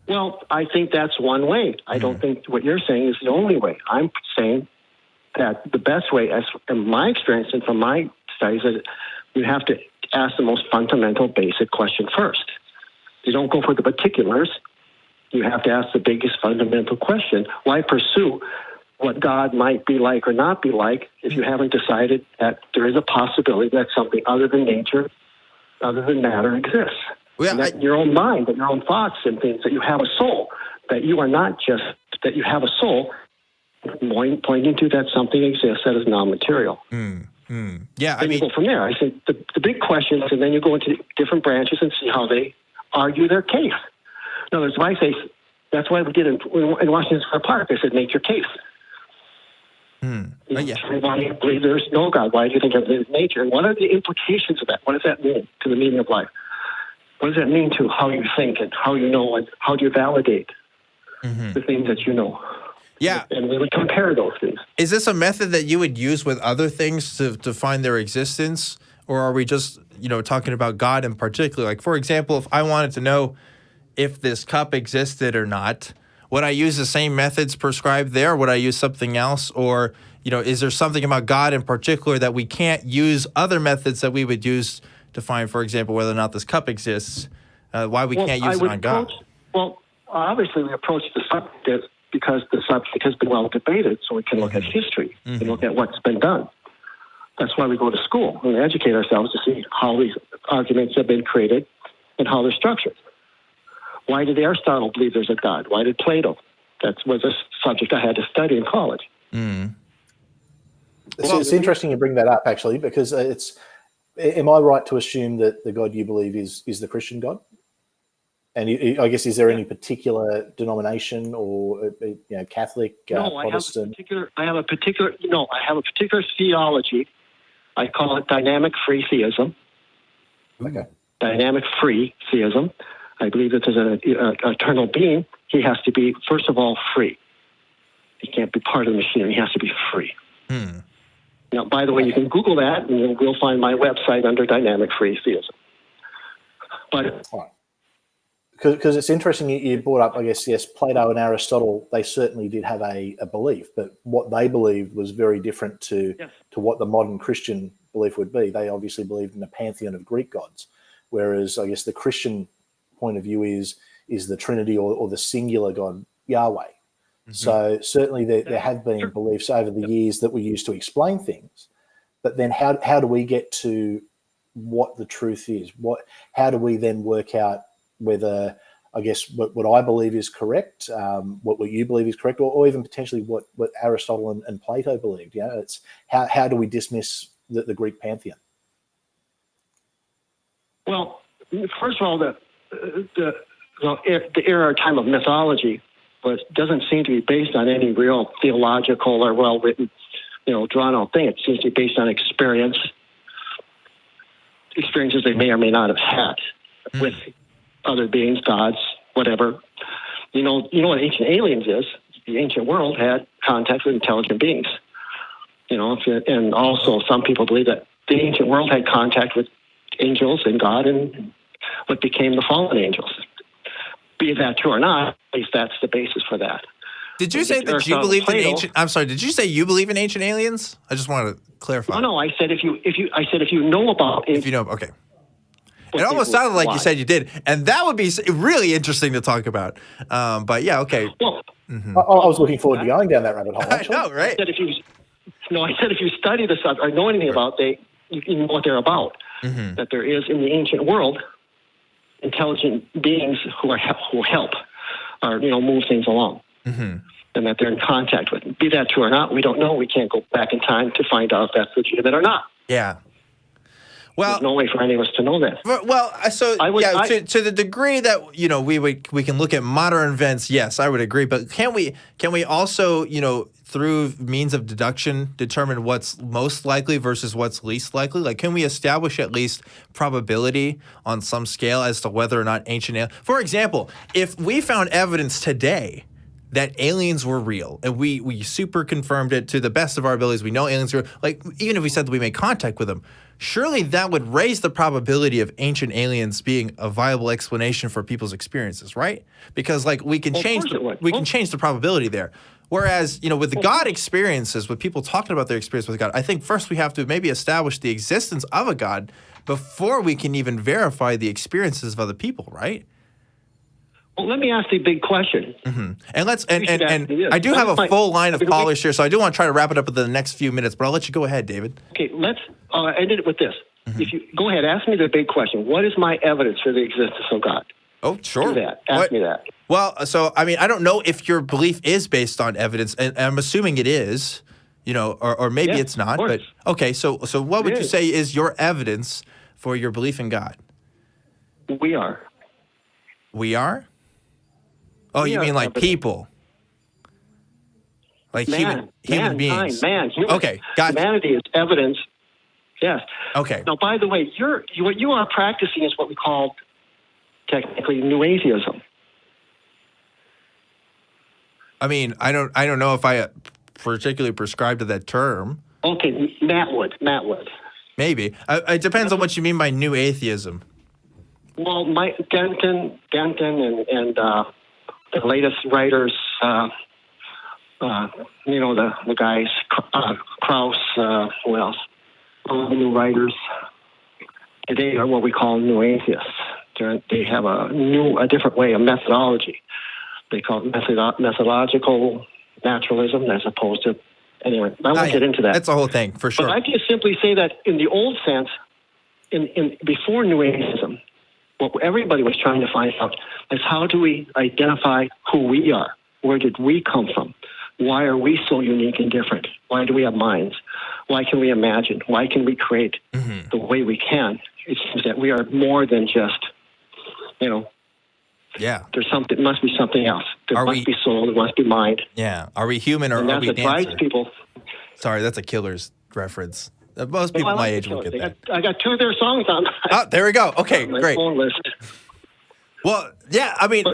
Well, I think that's one way. I don't think what you're saying is the only way. I'm saying that the best way, as in my experience and from my studies, is you have to ask the most fundamental, basic question first. You don't go for the particulars. You have to ask the biggest fundamental question. Why pursue what God might be like or not be like if you haven't decided that there is a possibility that something other than nature, other than matter exists? Well, and that your own mind, that your own thoughts and things, that you have a soul, that you are not just, that you have a soul, pointing to that something exists that is non-material. Yeah, then you go from there. I think the big questions, and then you go into different branches and see how they argue their case. In other words, if I say, that's why we did in Washington Square Park, I said, make your case. Why do you believe there's no God? Why do you think everything is nature? And what are the implications of that? What does that mean to the meaning of life? What does that mean to how you think and how you know, and how do you validate the things that you know? Yeah. And we would compare those things. Is this a method that you would use with other things to find their existence? Or are we just, you know, talking about God in particular? Like, for example, if I wanted to know if this cup existed or not, would I use the same methods prescribed there? Would I use something else? Or, you know, is there something about God in particular that we can't use other methods that we would use to find, for example, whether or not this cup exists? Why we can't use it on God? Well, obviously we approach the subject because the subject has been well debated, so we can look at history and look at what's been done. That's why we go to school and educate ourselves to see how these arguments have been created and how they're structured. Why did Aristotle believe there's a God? Why did Plato? That was a subject I had to study in college. It's interesting you bring that up, actually, because am I right to assume that the God you believe is the Christian God? And I guess, is there any particular denomination or, you know, Catholic, Protestant? I have a particular theology. I call it dynamic free theism. Okay. Dynamic free theism. I believe that there's an eternal being. He has to be, first of all, free. He can't be part of the machinery. He has to be free. Now, by the way, you can Google that, and you'll find my website under dynamic free theism. But because it's interesting you brought up, I guess, yes, Plato and Aristotle, they certainly did have a belief, but what they believed was very different to what the modern Christian belief would be. They obviously believed in a pantheon of Greek gods, whereas I guess the Christian point of view is the Trinity or the singular God, Yahweh. So certainly there have been beliefs over the years that we use to explain things, but then how do we get to what the truth is? How do we then work out whether, I guess, what I believe is correct, what you believe is correct, or even potentially what Aristotle and Plato believed? You know, it's how do we dismiss the Greek pantheon? Well, first of all, the era or time of mythology doesn't seem to be based on any real theological or well-written, drawn out thing. It seems to be based on experiences they may or may not have had with other beings, gods, whatever. You know what ancient aliens is? The ancient world had contact with intelligent beings. And also some people believe that the ancient world had contact with angels and God and what became the fallen angels. Be that true or not, at least that's the basis for that. Did you say that you believe in ancient? I'm sorry. Did you say you believe in ancient aliens? I just wanted to clarify. No. I said if you know about it. If you know, okay. It almost sounded like you said you did, and that would be really interesting to talk about. But yeah, okay. Well, Mm-hmm. I was looking forward to going down that rabbit hole. Actually. I know, right? I said if you study the subject or know anything about you know what they're about. Mm-hmm. That there is in the ancient world intelligent beings who help or move things along, mm-hmm. and that they're in contact with. Be that true or not, we don't know. We can't go back in time to find out if that's legitimate or not. Yeah. Well, there's no way for any of us to know that. Well, so to the degree that we can look at modern events, yes, I would agree. But can we also through means of deduction determine what's most likely versus what's least likely? Like, can we establish at least probability on some scale as to whether or not ancient aliens? For example, if we found evidence today that aliens were real, and we super confirmed it to the best of our abilities, we know aliens are, like, even if we said that we made contact with them, surely that would raise the probability of ancient aliens being a viable explanation for people's experiences, right? Because, like, we can change the probability there. Whereas, with the God experiences, with people talking about their experience with God, I think first we have to maybe establish the existence of a God before we can even verify the experiences of other people, right? Well, let me ask the big question. Mm-hmm. And I do have a full line of callers here, so I do want to try to wrap it up within the next few minutes, but I'll let you go ahead, David. Okay, let's end it with this. Mm-hmm. If you go ahead, ask me the big question. What is my evidence for the existence of God? Oh, sure. Do that. Ask me that. Well, so, I mean, I don't know if your belief is based on evidence, and I'm assuming it is, or maybe it's not. But okay, so what would you say is your evidence for your belief in God? We are. We are? Oh, you mean like people? Like human beings? Okay, got humanity is evidence. Yes. Okay. Now, by the way, what you are practicing is what we call technically new atheism. I mean, I don't know if I particularly prescribe to that term. Okay, Matt would. Maybe. It depends on what you mean by new atheism. Well, Denton and the latest writers, the guys, Krauss, who else? All the new writers today are what we call new atheists. They have a different way, a methodology. They call it methodological naturalism as opposed to, anyway, I won't get into that. That's the whole thing, for sure. But I can simply say that in the old sense, before New Atheism, what everybody was trying to find out is how do we identify who we are? Where did we come from? Why are we so unique and different? Why do we have minds? Why can we imagine? Why can we create the way we can? It seems that we are more than just, there's something. Must be something else. There must be soul. There must be mind. Yeah. Are we human or are we dancer? Drives people. Sorry, that's a Killer's reference. Most people my age will get that. I got two of their songs on. Oh, there we go. Okay, great. Phone list. Well, yeah. I mean,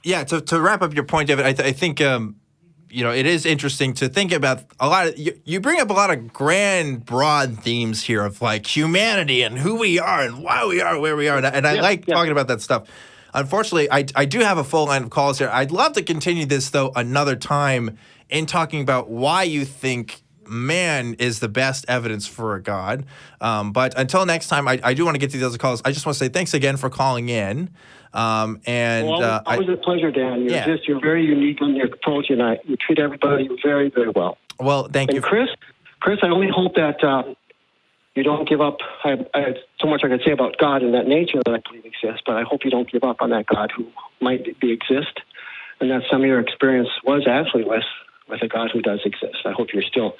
To wrap up your point, David, I think it is interesting to think about a lot of. You bring up a lot of grand, broad themes here of like humanity and who we are and why we are where we are, and I like talking about that stuff. Unfortunately, I do have a full line of calls here. I'd love to continue this though another time in talking about why you think man is the best evidence for a God. But until next time, I do want to get to these other calls. I just want to say thanks again for calling in. Always a pleasure, Dan. You're very unique in your approach, and you treat everybody very, very well. Well, thank you. Chris, I only hope that you don't give up. I have so much I could say about God and that nature that I believe exists, but I hope you don't give up on that God who might exist, and that some of your experience was actually with a God who does exist. I hope you're still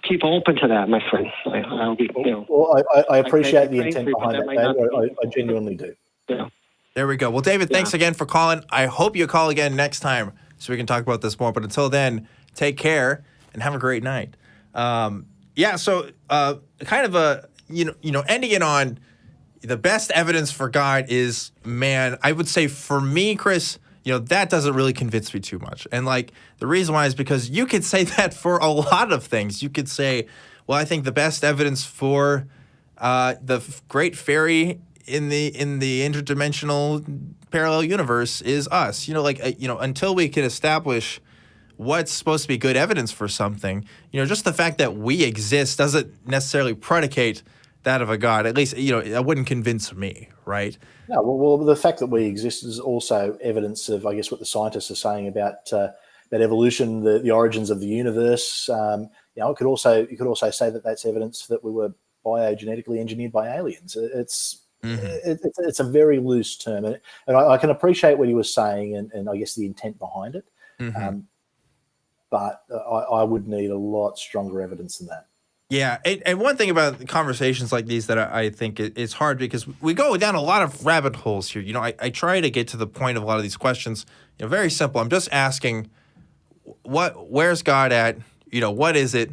keep open to that, my friend. I'll be, Well, I appreciate the intent behind that. I genuinely do. Yeah. There we go. Well, David, thanks again for calling. I hope you call again next time so we can talk about this more. But until then, take care and have a great night. So kind of ending it on the best evidence for God is man. I would say for me, Chris, that doesn't really convince me too much. And like the reason why is because you could say that for a lot of things. You could say, well, I think the best evidence for the great fairy in the interdimensional parallel universe is us. Until we can establish what's supposed to be good evidence for something, just the fact that we exist doesn't necessarily predicate that of a God. At least, that wouldn't convince me, right? No, well, the fact that we exist is also evidence of, I guess, what the scientists are saying about that evolution, the origins of the universe. You could also say that that's evidence that we were biogenetically engineered by aliens. It's a very loose term, and I can appreciate what he was saying, and I guess the intent behind it. But I would need a lot stronger evidence than that. Yeah, and one thing about conversations like these that I think it's hard because we go down a lot of rabbit holes here. I try to get to the point of a lot of these questions. Very simple. I'm just asking, where's God at? What is it?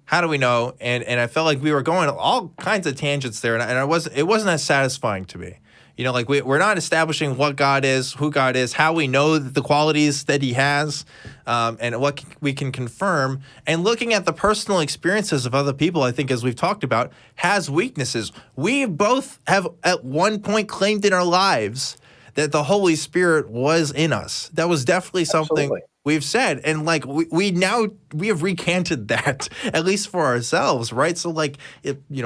How do we know? And I felt like we were going all kinds of tangents there, and it wasn't as satisfying to me. We're not establishing what God is, who God is, how we know the qualities that he has, and what we can confirm. And looking at the personal experiences of other people, I think, as we've talked about, has weaknesses. We both have at one point claimed in our lives that the Holy Spirit was in us. That was definitely something we've said. And we have recanted that, at least for ourselves, right? So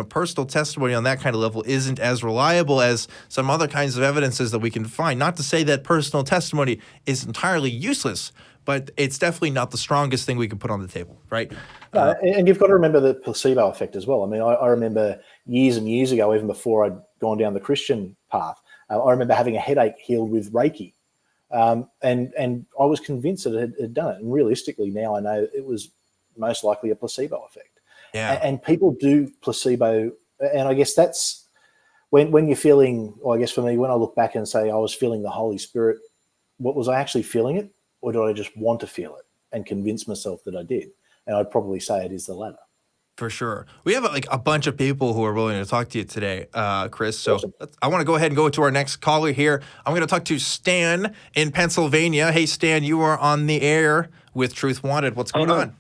personal testimony on that kind of level isn't as reliable as some other kinds of evidences that we can find. Not to say that personal testimony is entirely useless, but it's definitely not the strongest thing we can put on the table, right? And you've got to remember the placebo effect as well. I mean, I remember years and years ago, even before I'd gone down the Christian path, I remember having a headache healed with Reiki. And I was convinced that it had done it. And realistically, now I know it was most likely a placebo effect. Yeah. And people do placebo. And I guess that's when you're feeling, or I guess for me, when I look back and say I was feeling the Holy Spirit, what was I actually feeling it? Or did I just want to feel it and convince myself that I did? And I'd probably say it is the latter. For sure. We have a bunch of people who are willing to talk to you today, Chris. So Awesome. I want to go ahead and go to our next caller here. I'm going to talk to Stan in Pennsylvania. Hey, Stan, you are on the air with Truth Wanted. What's going on?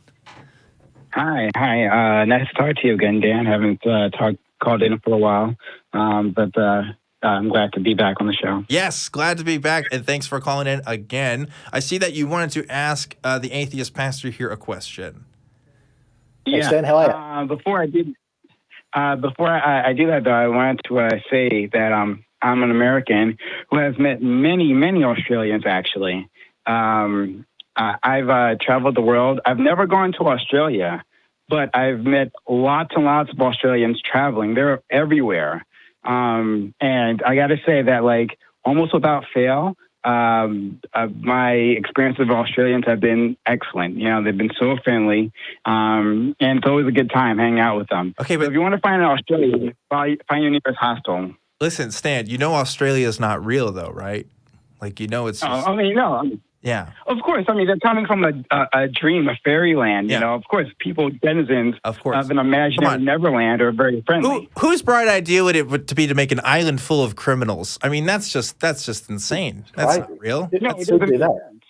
Hi. Nice to talk to you again, Dan. Haven't called in for a while, but I'm glad to be back on the show. Yes, glad to be back, and thanks for calling in again. I see that you wanted to ask the atheist pastor here a question. Hey, Stan, how are you? Before I do that, though, I wanted to say that I'm an American who has met many Australians, actually. I've traveled the world. I've never gone to Australia, but I've met lots and lots of Australians traveling. They're everywhere. And I got to say that, almost without fail, my experience with Australians have been excellent. They've been so friendly, and it's always a good time hanging out with them. Okay, but so if you want to find an Australian, find your nearest hostel. Listen, Stan, Australia is not real, though, right? It's just... no. Yeah. Of course. They're coming from a dream, a fairyland. Yeah. Of course, denizens of an imaginary Neverland are very friendly. Whose bright idea would it be to make an island full of criminals? I mean, that's just insane. That's not real.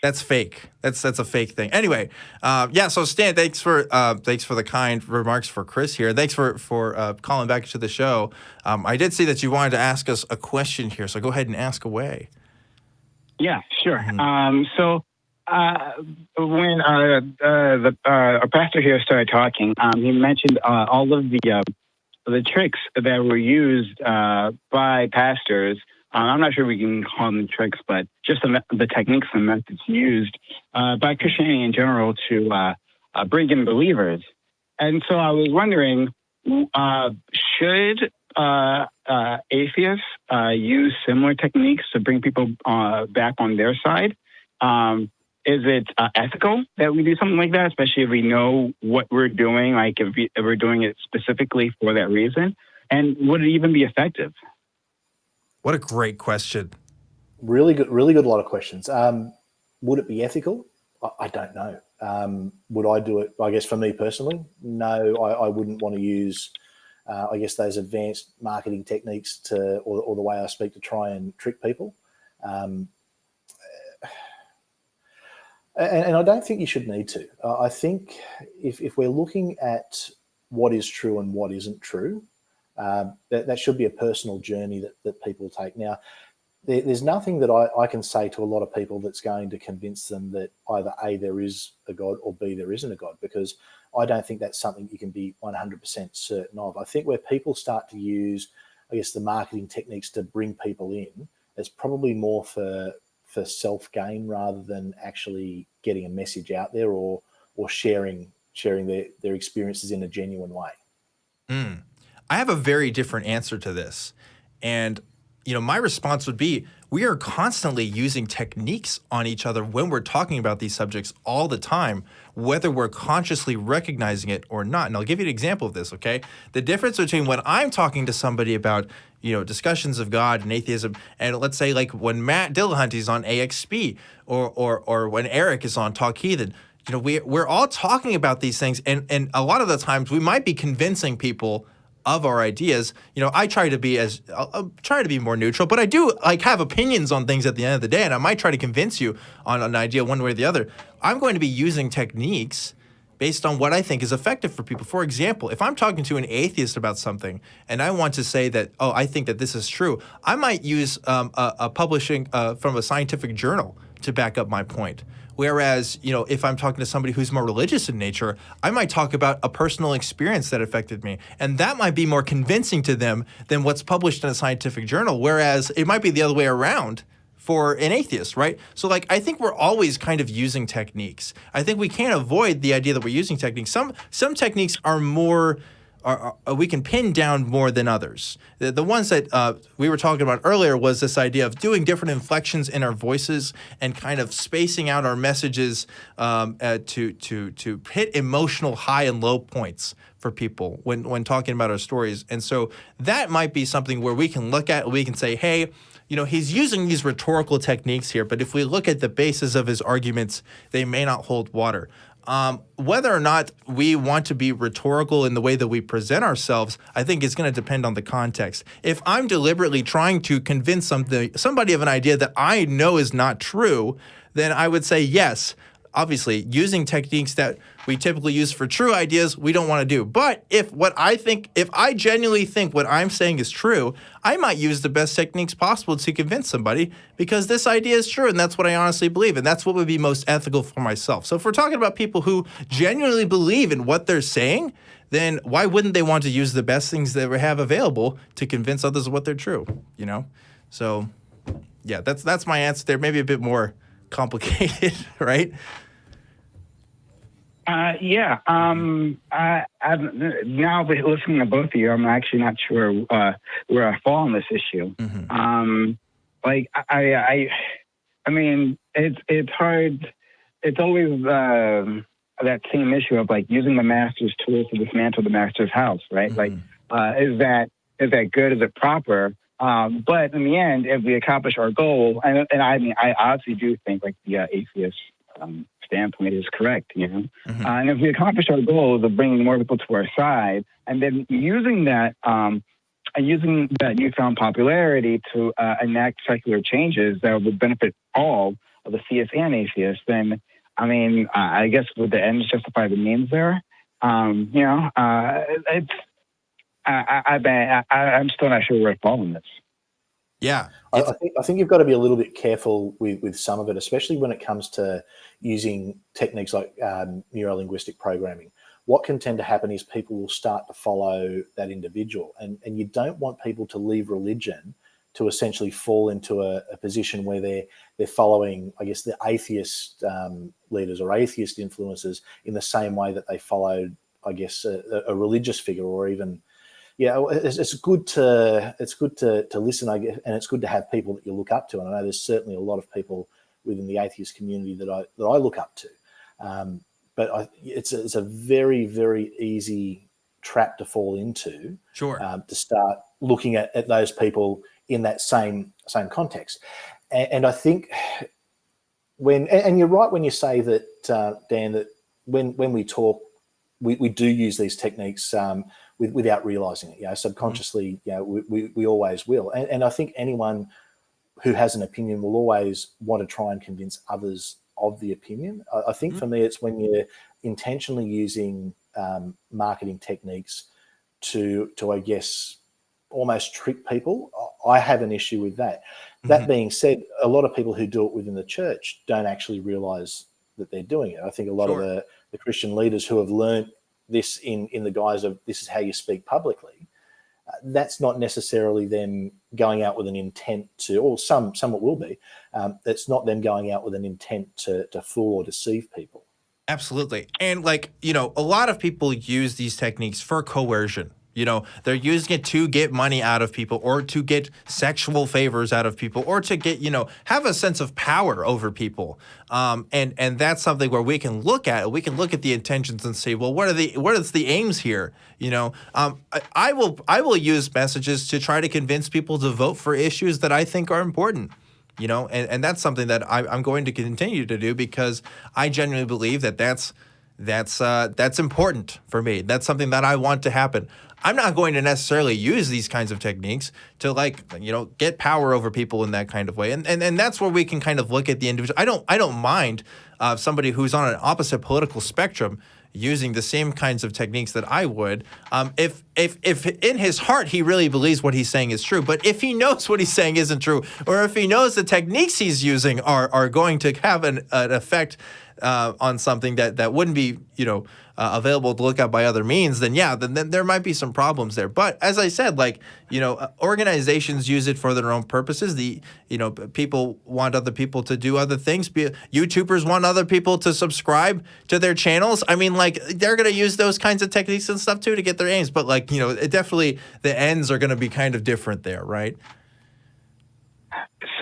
That's fake. That's a fake thing. Anyway, so Stan, thanks for the kind remarks for Chris here. Thanks for calling back to the show. I did see that you wanted to ask us a question here, so go ahead and ask away. Yeah, sure. So when our pastor here started talking, he mentioned all of the tricks that were used by pastors. I'm not sure we can call them tricks, but just the techniques and methods used by Christianity in general to bring in believers. And so I was wondering, should atheists use similar techniques to bring people back on their side? Is it ethical that we do something like that, especially if we know what we're doing, if we're doing it specifically for that reason? And would it even be effective? What a great question. Really good lot of questions. Would it be ethical? I don't know. Would I do it? I guess for me personally, no, I wouldn't want to use those advanced marketing techniques or the way I speak to try and trick people. And I don't think you should need to. I think if we're looking at what is true and what isn't true, that should be a personal journey that people take. Now, there's nothing that I can say to a lot of people that's going to convince them that either A, there is a God, or B, there isn't a God, because I don't think that's something you can be 100% certain of. I think where people start to use, I guess, the marketing techniques to bring people in, it's probably more for self-gain rather than actually getting a message out there or sharing their experiences in a genuine way. I have a very different answer to this. And, my response would be, we are constantly using techniques on each other when we're talking about these subjects all the time, whether we're consciously recognizing it or not. And I'll give you an example of this, okay? The difference between when I'm talking to somebody about, discussions of God and atheism, and let's say like when Matt Dillahunt is on AXP or when Eric is on Talk Heathen, we're all talking about these things, and a lot of the times we might be convincing people of our ideas. I try to be I'll try to be more neutral, but I do have opinions on things at the end of the day, and I might try to convince you on an idea one way or the other. I'm going to be using techniques based on what I think is effective for people. For example, if I'm talking to an atheist about something and I want to say that, I think that this is true, I might use a publishing from a scientific journal to back up my point. Whereas, if I'm talking to somebody who's more religious in nature, I might talk about a personal experience that affected me. And that might be more convincing to them than what's published in a scientific journal. Whereas it might be the other way around for an atheist, right? So I think we're always kind of using techniques. I think we can't avoid the idea that we're using techniques. Some techniques are more, we can pin down more than others. The ones that we were talking about earlier was this idea of doing different inflections in our voices and kind of spacing out our messages to hit emotional high and low points for people when talking about our stories. And so that might be something where we can look at, we can say, hey, he's using these rhetorical techniques here, but if we look at the basis of his arguments, they may not hold water. Whether or not we want to be rhetorical in the way that we present ourselves, I think is going to depend on the context. If I'm deliberately trying to convince somebody of an idea that I know is not true, then I would say yes. Obviously, using techniques that we typically use for true ideas, we don't want to do. But if I genuinely think what I'm saying is true, I might use the best techniques possible to convince somebody because this idea is true and that's what I honestly believe. And that's what would be most ethical for myself. So if we're talking about people who genuinely believe in what they're saying, then why wouldn't they want to use the best things that we have available to convince others of what they're true, So, yeah, that's my answer there. Maybe a bit more complicated, right? I've now listening to both of you, I'm actually not sure where I fall on this issue. Mm-hmm. I mean, it's hard. It's always that same issue of using the master's tools to dismantle the master's house, right? Mm-hmm. Is that good? Is it proper? But in the end, if we accomplish our goal, and I mean, I honestly do think the atheist standpoint is correct, Mm-hmm. And if we accomplish our goals of bringing more people to our side, and then using that newfound popularity to enact secular changes that would benefit all of the theists and atheists, then I mean, I guess would the ends justify the means there? I'm still not sure where I fall in this. Yeah, I think you've got to be a little bit careful with some of it, especially when it comes to using techniques like neuro-linguistic programming. What can tend to happen is people will start to follow that individual, and you don't want people to leave religion to essentially fall into a position where they're following, I guess, the atheist leaders or atheist influences in the same way that they followed, I guess, a religious figure or even. Yeah, it's good to listen, I guess, and it's good to have people that you look up to. And I know there's certainly a lot of people within the atheist community that I look up to, but it's a very, very easy trap to fall into. Sure. To start looking at those people in that same context, and I think and you're right when you say that, Dan, that when we talk, we do use these techniques. Without realizing it, subconsciously, we always will. And I think anyone who has an opinion will always want to try and convince others of the opinion. I think for me, it's when you're intentionally using marketing techniques to, I guess, almost trick people. I have an issue with that. Mm-hmm. That being said, a lot of people who do it within the church don't actually realize that they're doing it. I think a lot of the Christian leaders who have learned this in the guise of this is how you speak publicly, that's not necessarily them going out with an intent to, or somewhat will be, it's not them going out with an intent to fool or deceive people. Absolutely. And like, you know, a lot of people use these techniques for coercion. You know, they're using it to get money out of people, or to get sexual favors out of people, or to get, you know, have a sense of power over people. And that's something where we can look at it. We can look at the intentions and say, well, what is the aims here? You know, I will use messages to try to convince people to vote for issues that I think are important. You know, and that's something that I'm going to continue to do, because I genuinely believe that that's important for me. That's something that I want to happen. I'm not going to necessarily use these kinds of techniques to, like, you know, get power over people in that kind of way. And that's where we can kind of look at the individual. I don't mind somebody who's on an opposite political spectrum using the same kinds of techniques that I would, if in his heart he really believes what he's saying is true. But if he knows what he's saying isn't true, or if he knows the techniques he's using are going to have an effect on something that wouldn't be, you know, available to look at by other means, then there might be some problems there. But as I said, like, you know, organizations use it for their own purposes. People want other people to do other things. YouTubers want other people to subscribe to their channels. I mean, like, they're going to use those kinds of techniques and stuff too to get their aims. But, like, you know, it definitely, the ends are going to be kind of different there, right?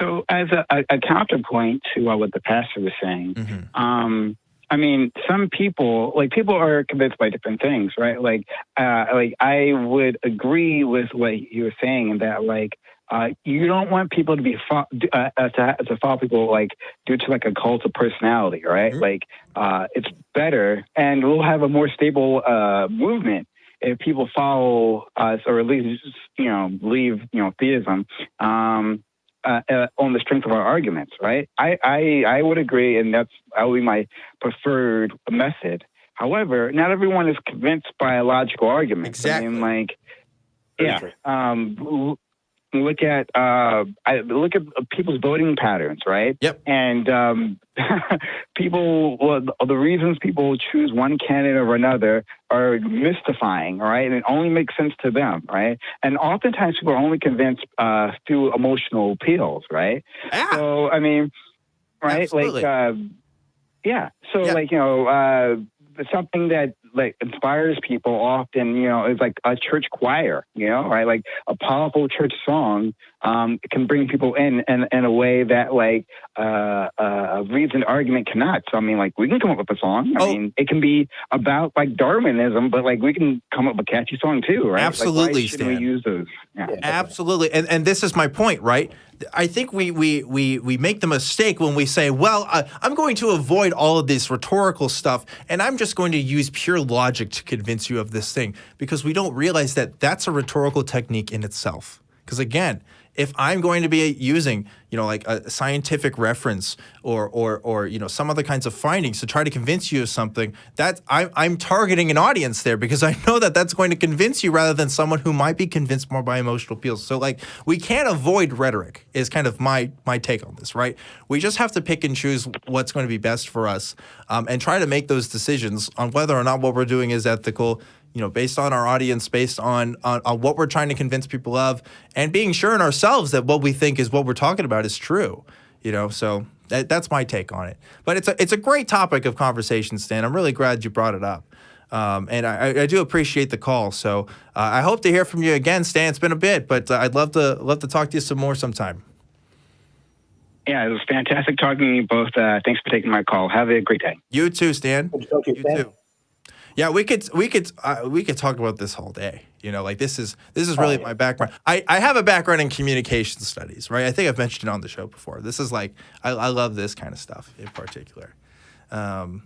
So as a counterpoint to what the pastor was saying, Mm-hmm. I mean, some people are convinced by different things, right? Like I would agree with what you were saying, in that, like, you don't want people to be to follow people, like, due to, like, a cult of personality, right? Mm-hmm. Like, it's better, and we'll have a more stable movement if people follow us, or at least, you know, believe, you know, theism. On the strength of our arguments, right? I would agree, and that would be my preferred method. However, not everyone is convinced by a logical argument. Exactly. I mean, like, Very look at people's voting patterns, right? Yep. And the reasons people choose one candidate over another are mystifying, right? And it only makes sense to them, right? And oftentimes people are only convinced through emotional appeals, right? Yeah. So, I mean, right? Absolutely. Like, So, like, you know, something that, like, inspires people often, you know, is like a church choir, you know, right? Like, a powerful church song can bring people in a way that, like, a reasoned argument cannot. So, I mean, like, we can come up with a song. I mean, it can be about, like, Darwinism, but, like, we can come up with a catchy song too, right? Absolutely, like, why shouldn't we use those? Yeah. Absolutely. And this is my point, right? I think we make the mistake when we say, well, I'm going to avoid all of this rhetorical stuff, and I'm just going to use pure logic to convince you of this thing, because we don't realize that that's a rhetorical technique in itself. Because, again, if I'm going to be using, you know, like a scientific reference or you know, some other kinds of findings to try to convince you of something, that I'm targeting an audience there, because I know that that's going to convince you rather than someone who might be convinced more by emotional appeals. So, like, we can't avoid rhetoric is kind of my take on this, right? We just have to pick and choose what's going to be best for us, and try to make those decisions on whether or not what we're doing is ethical, you know, based on our audience, based on what we're trying to convince people of, and being sure in ourselves that what we think is what we're talking about is true, you know. So that's my take on it. But it's a great topic of conversation, Stan. I'm really glad you brought it up, and I do appreciate the call. So I hope to hear from you again, Stan. It's been a bit, but I'd love to talk to you some more sometime. Yeah, it was fantastic talking to you both. Thanks for taking my call. Have a great day. You too, Stan. Good to talk to you, Stan. Too. Yeah, we could talk about this all day. You know, like, this is really my background. I have a background in communication studies, right? I think I've mentioned it on the show before. This is like, I love this kind of stuff in particular. I'm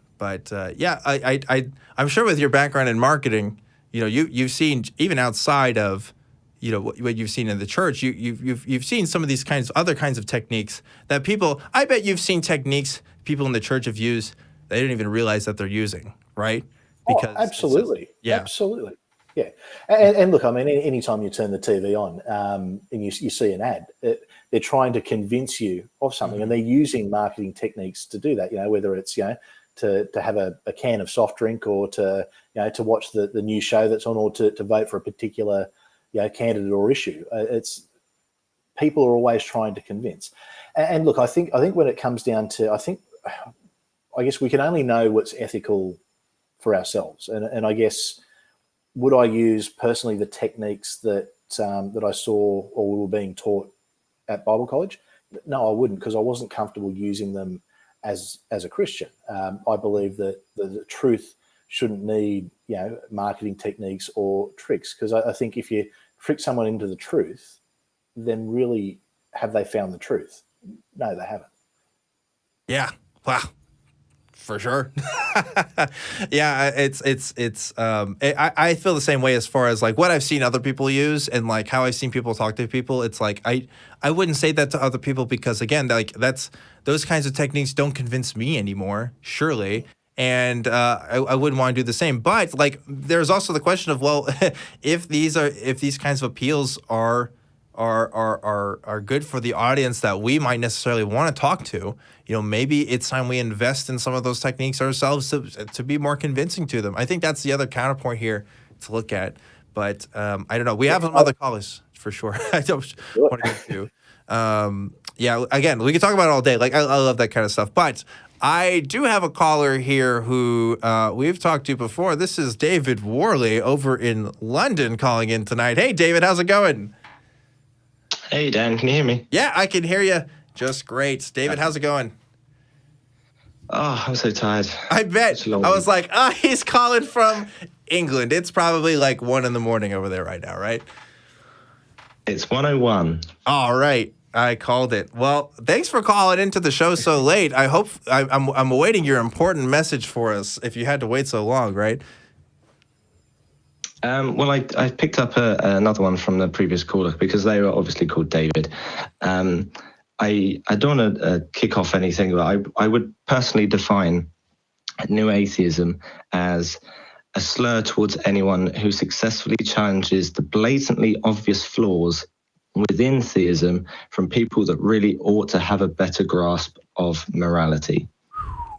sure with your background in marketing, you know, you've seen, even outside of, you know, what you've seen in the church, you've seen some of these other kinds of techniques that people, I bet you've seen techniques people in the church have used they didn't even realize that they're using, right? Because absolutely. Absolutely. Yeah. And look, I mean, anytime you turn the TV on and you see an ad, they're trying to convince you of something, and they're using marketing techniques to do that, you know, whether it's, you know, to have a can of soft drink, or to watch the new show that's on, or to vote for a particular candidate or issue. It's people are always trying to convince. And look, I think when it comes down to, I guess we can only know what's ethical for ourselves. And I guess, would I use personally the techniques that I saw or we were being taught at Bible college? No, I wouldn't, because I wasn't comfortable using them as a Christian. I believe that the truth shouldn't need marketing techniques or tricks, because I think if you trick someone into the truth, then really have they found the truth? No, they haven't. Yeah. Wow. For sure. Yeah, I feel the same way as far as like what I've seen other people use and like how I've seen people talk to people. It's like I wouldn't say that to other people, because again, like those kinds of techniques don't convince me anymore, surely. And I wouldn't want to do the same. But like there's also the question of, well, if these kinds of appeals are good for the audience that we might necessarily want to talk to, maybe it's time we invest in some of those techniques ourselves to be more convincing to them. I think that's the other counterpoint here to look at. But I don't know. We have some other callers for sure. I don't want to get to. Yeah, again, we can talk about it all day. Like I love that kind of stuff. But I do have a caller here who we've talked to before. This is David Worley over in London calling in tonight. Hey, David, how's it going? Hey, Dan, can you hear me? Yeah, I can hear you just great. David, how's it going? Oh, I'm so tired. I bet. I was like, he's calling from England. It's probably like 1 a.m. over there right now, right? It's 1:01. All right. I called it. Well, thanks for calling into the show so late. I hope I'm awaiting your important message for us if you had to wait so long, right? Well, I picked up another one from the previous caller because they were obviously called David. I don't want to kick off anything, but I would personally define New Atheism as a slur towards anyone who successfully challenges the blatantly obvious flaws within theism from people that really ought to have a better grasp of morality.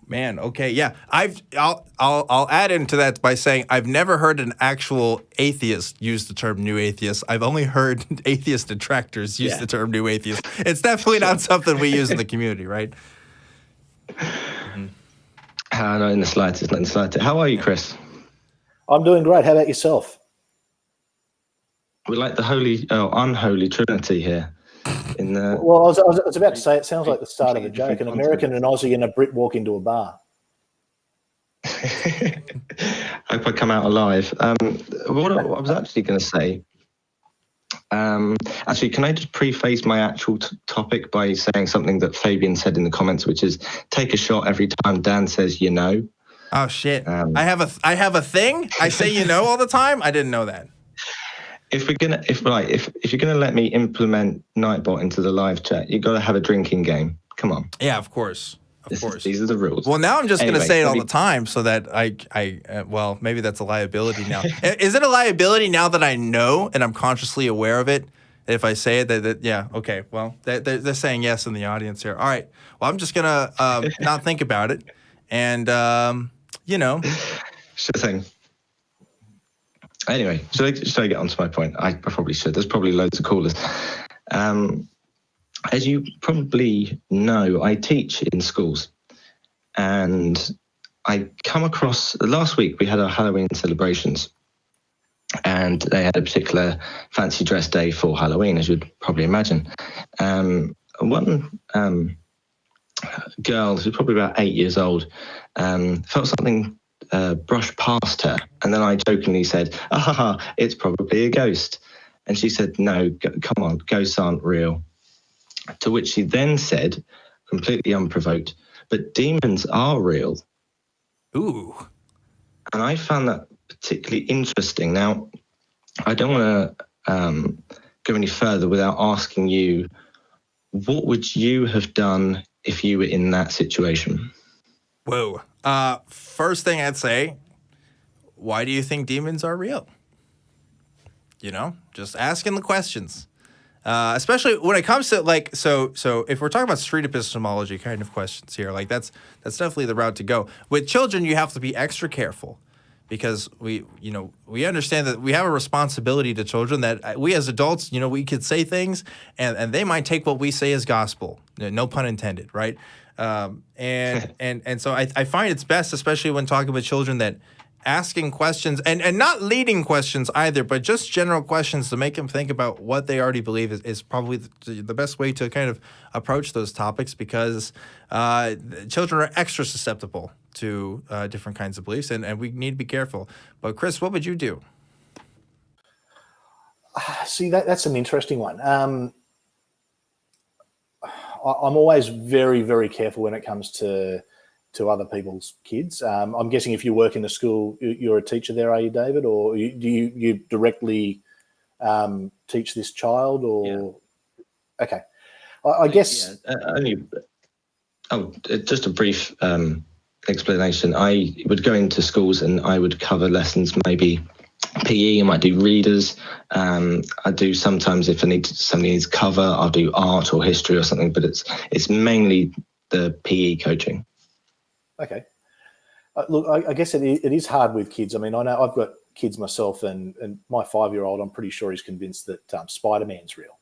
Man, okay, yeah. I'll add into that by saying I've never heard an actual atheist use the term New Atheist. I've only heard atheist detractors use the term New Atheist. It's definitely not something we use in the community, right? Mm-hmm. Not in the slightest. Not in the slightest. How are you, Chris? I'm doing great. How about yourself? We like the unholy trinity here. Well, I was about to say, it sounds like the start of a joke. An American, an Aussie, and a Brit walk into a bar. Hope I come out alive. What I was actually going to say, actually, can I just preface my actual topic by saying something that Fabian said in the comments, which is take a shot every time Dan says you know. Oh shit! I have a thing. I say all the time. I didn't know that. If you're gonna let me implement Nightbot into the live chat, you got to have a drinking game. Come on. Yeah, of course. These are the rules. Well, now I'm just gonna say it all the time, so that well, maybe that's a liability now. Is it a liability now that I know and I'm consciously aware of it? If I say it, yeah, okay. Well, they're saying yes in the audience here. All right. Well, I'm just gonna not think about it, and Sure thing. Anyway, should I get on to my point? I probably should. There's probably loads of callers. As you probably know, I teach in schools. And I come across, last week we had our Halloween celebrations. And they had a particular fancy dress day for Halloween, as you'd probably imagine. One girl, who's probably about 8 years old, felt something brushed past her, and then I jokingly said, it's probably a ghost. And she said, no, come on, ghosts aren't real. To which she then said, completely unprovoked, but demons are real. Ooh. And I found that particularly interesting. Now, I don't want to go any further without asking you, what would you have done if you were in that situation? Whoa. First thing I'd say, why do you think demons are real? Just asking the questions. especially when it comes to like, so if we're talking about street epistemology kind of questions here, like that's definitely the route to go. With children, you have to be extra careful because we understand that we have a responsibility to children that we as adults, we could say things and they might take what we say as gospel, no pun intended, right? And so I find it's best, especially when talking with children, that asking questions and not leading questions either, but just general questions to make them think about what they already believe is probably the best way to kind of approach those topics, because children are extra susceptible to different kinds of beliefs, and we need to be careful. But Chris, what would you do? See, that's an interesting one. I'm always very, very careful when it comes to other people's kids. I'm guessing if you work in a school, you're a teacher there, are you, David? Or do you directly teach this child? Or yeah. Okay, I guess. Just a brief explanation. I would go into schools and I would cover lessons, maybe PE. I might do readers. I do sometimes, if somebody needs cover, I'll do art or history or something. But it's mainly the PE coaching. Okay. Look, I guess it is hard with kids. I mean, I know I've got kids myself, and my 5-year-old, I'm pretty sure he's convinced that Spider-Man's real.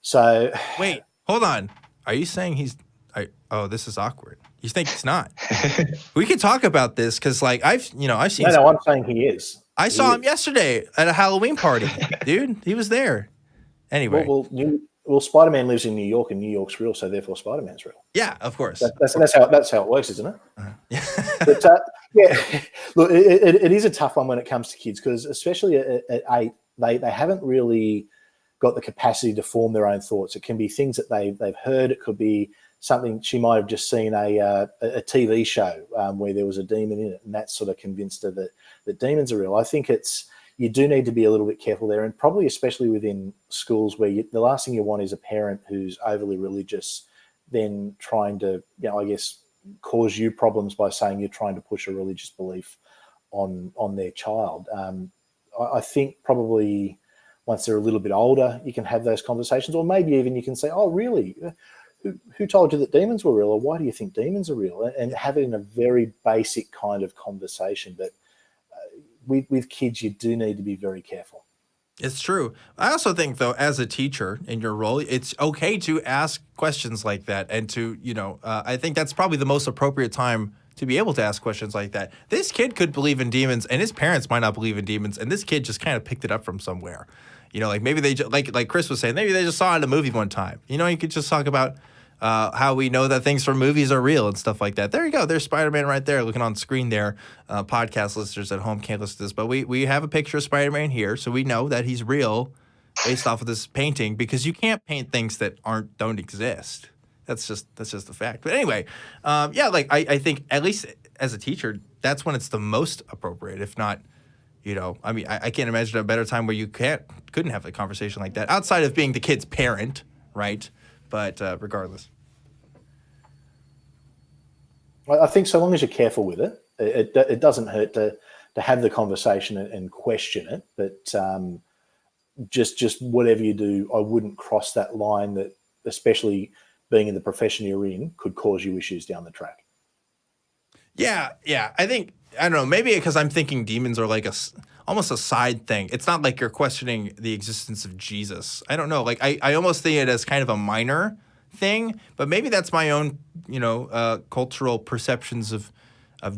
So wait, hold on. Are you saying this is awkward. You think it's not? We could talk about this because, like, I've seen. No, I'm saying he is. I saw him yesterday at a Halloween party, dude. He was there. Anyway. Well, Spider-Man lives in New York, and New York's real, so therefore Spider-Man's real. Yeah, of course. That's how it works, isn't it? Uh-huh. But look, it is a tough one when it comes to kids, because especially at 8, they haven't really got the capacity to form their own thoughts. It can be things that they've heard. It could be something she might have just seen a TV show where there was a demon in it, and that sort of convinced her that demons are real. I think you do need to be a little bit careful there, and probably especially within schools where the last thing you want is a parent who's overly religious then trying to, I guess, cause you problems by saying you're trying to push a religious belief on their child. I think probably once they're a little bit older, you can have those conversations, or maybe even you can say, oh, really? Who told you that demons were real, or why do you think demons are real? And have it in a very basic kind of conversation. But with kids, you do need to be very careful. It's true. I also think, though, as a teacher in your role, it's okay to ask questions like that, and to, I think that's probably the most appropriate time to be able to ask questions like that. This kid could believe in demons, and his parents might not believe in demons, and this kid just kind of picked it up from somewhere. Like maybe they like Chris was saying, maybe they just saw it in a movie one time. You could just talk about how we know that things from movies are real and stuff like that. There you go. There's Spider-Man right there looking on screen there. Podcast listeners at home can't listen to this, but we have a picture of Spider-Man here, so we know that he's real based off of this painting, because you can't paint things that don't exist. That's just the fact. But anyway, I think at least as a teacher, that's when it's the most appropriate, if not, I can't imagine a better time where you couldn't have a conversation like that outside of being the kid's parent, right? But regardless, I think so long as you're careful with it, it doesn't hurt to have the conversation and question it. But just whatever you do, I wouldn't cross that line that, especially being in the profession you're in, could cause you issues down the track. Yeah. I think, I don't know, maybe because I'm thinking demons are like almost a side thing. It's not like you're questioning the existence of Jesus. I don't know. Like I almost think it as kind of a minor thing, but maybe that's my own, cultural perceptions of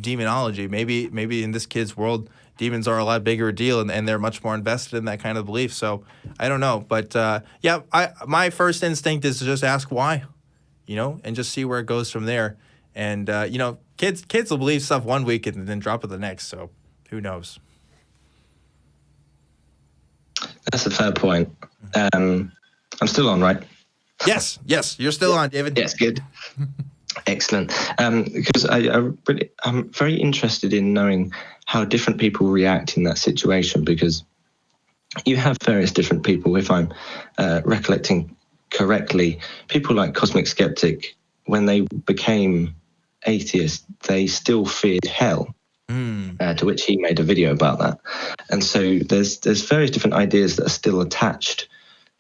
demonology. Maybe in this kid's world, demons are a lot bigger deal, and they're much more invested in that kind of belief. So I don't know, but my first instinct is to just ask why, and just see where it goes from there. And kids will believe stuff one week and then drop it the next. So who knows? That's a fair point. I'm still on, right? Yes, you're still on, David. Yes, good. Excellent. Because I'm very interested in knowing how different people react in that situation, because you have various different people. If I'm recollecting correctly, people like Cosmic Skeptic, when they became atheists, they still feared hell. To which he made a video about that. And so there's various different ideas that are still attached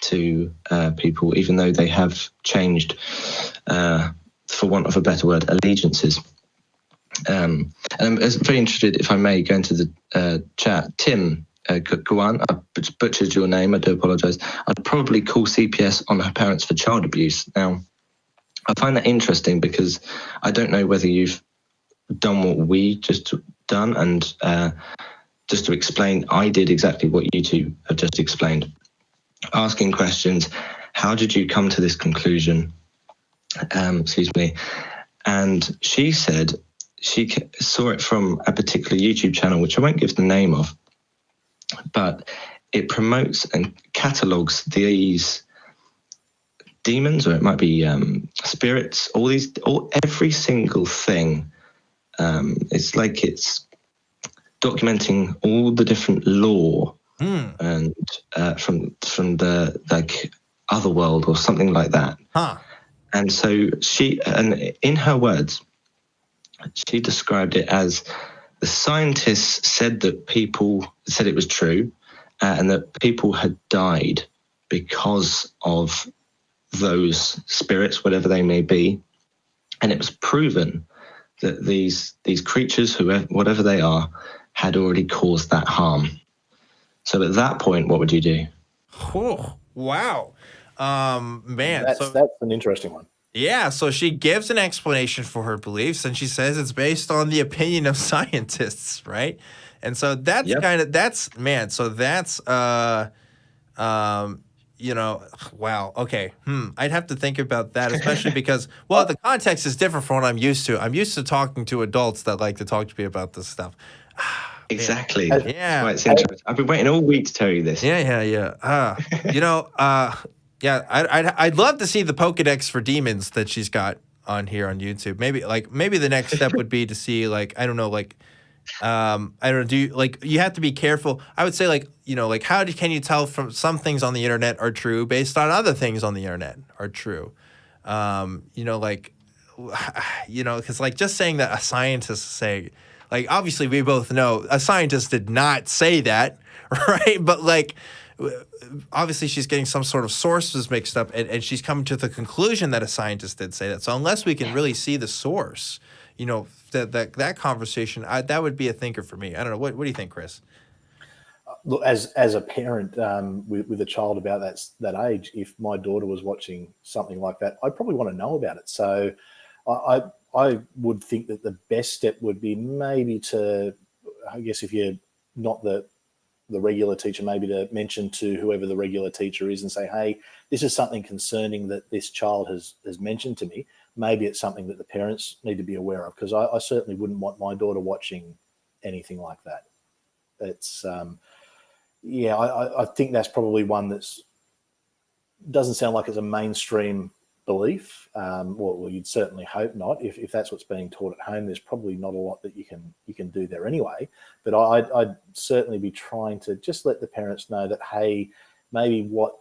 to people, even though they have changed, for want of a better word, allegiances. And I'm very interested, if I may, go into the chat. Tim, go on. I butchered your name. I do apologise. I'd probably call CPS on her parents for child abuse. Now, I find that interesting because I don't know whether you've done what we just done, and just to explain, I did exactly what you two have just explained. Asking questions, how did you come to this conclusion? Excuse me. And she said she saw it from a particular YouTube channel, which I won't give the name of, but it promotes and catalogues these demons, or it might be spirits, every single thing. It's like it's documenting all the different lore and from the like other world or something like that. And so and in her words, she described it as the scientists said that people said it was true, and that people had died because of those spirits, whatever they may be, and it was proven that these creatures, whatever they are, had already caused that harm. So at that point, what would you do? Oh, wow. Man, that's an interesting one. Yeah, so she gives an explanation for her beliefs, and she says it's based on the opinion of scientists, right? And so that's you know, wow, okay. I'd have to think about that, especially because, well, the context is different from what I'm used to. I'm used to talking to adults that like to talk to me about this stuff. Exactly. Yeah. Well, it's interesting. I've been waiting all week to tell you this. Yeah. You know, yeah, I'd love to see the Pokedex for demons that she's got on here on YouTube. Maybe the next step would be to see, like, I don't know, like, you have to be careful. I would say, like, you know, like, can you tell from some things on the internet are true based on other things on the internet are true? You know, like, you know, because, like, just saying that a scientist say, like, obviously we both know a scientist did not say that, right? But, like, obviously she's getting some sort of sources mixed up, and she's coming to the conclusion that a scientist did say that. So unless we can really see the source, you know, that conversation, that would be a thinker for me. I don't know. What do you think, Chris? Look, as a parent with a child about that age, if my daughter was watching something like that, I'd probably want to know about it. So I would think that the best step would be maybe to, I guess, if you're not the regular teacher, maybe to mention to whoever the regular teacher is and say, hey, this is something concerning that this child has mentioned to me. Maybe it's something that the parents need to be aware of, because I certainly wouldn't want my daughter watching anything like that. It's, I think that's probably one that's doesn't sound like it's a mainstream belief. Well, you'd certainly hope not. If that's what's being taught at home, there's probably not a lot that you can do there anyway. But I'd certainly be trying to just let the parents know that, hey, maybe what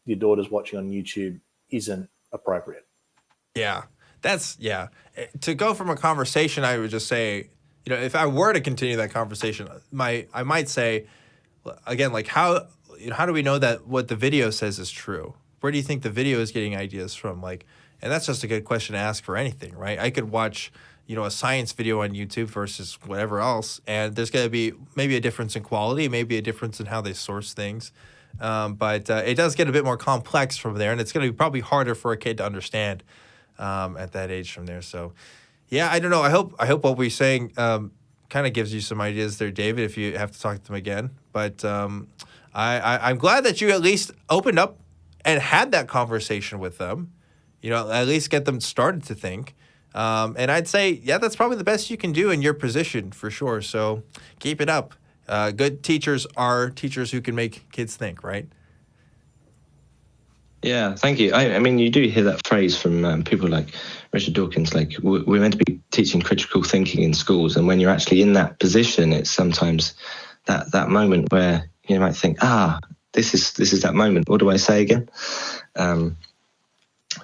your daughter's watching on YouTube isn't appropriate. Yeah, to go from a conversation, I would just say, you know, if I were to continue that conversation, I might say, again, like, how do we know that what the video says is true? Where do you think the video is getting ideas from? Like, and that's just a good question to ask for anything, right? I could watch, you know, a science video on YouTube versus whatever else, and there's going to be maybe a difference in quality, maybe a difference in how they source things. But it does get a bit more complex from there, and it's going to be probably harder for a kid to understand at that age from there. So, yeah, I don't know. I hope what we're saying kind of gives you some ideas there, David, if you have to talk to them again. But I'm glad that you at least opened up and had that conversation with them, you know, at least get them started to think. And I'd say, yeah, that's probably the best you can do in your position for sure. So keep it up. Good teachers are teachers who can make kids think, right? Yeah, thank you. I mean, you do hear that phrase from people like Richard Dawkins, like, we're meant to be teaching critical thinking in schools. And when you're actually in that position, it's sometimes that moment where you might think, this is that moment. What do I say again? But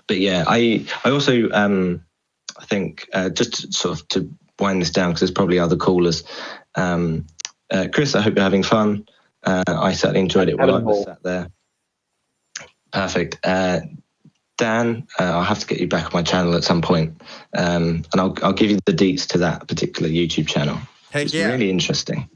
yeah, I also I think just sort of to wind this down, because there's probably other callers. Chris, I hope you're having fun. I certainly enjoyed it while I was sat there. Perfect. Dan, I'll have to get you back on my channel at some point, and I'll give you the deets to that particular YouTube channel. Heck It's yeah. really interesting.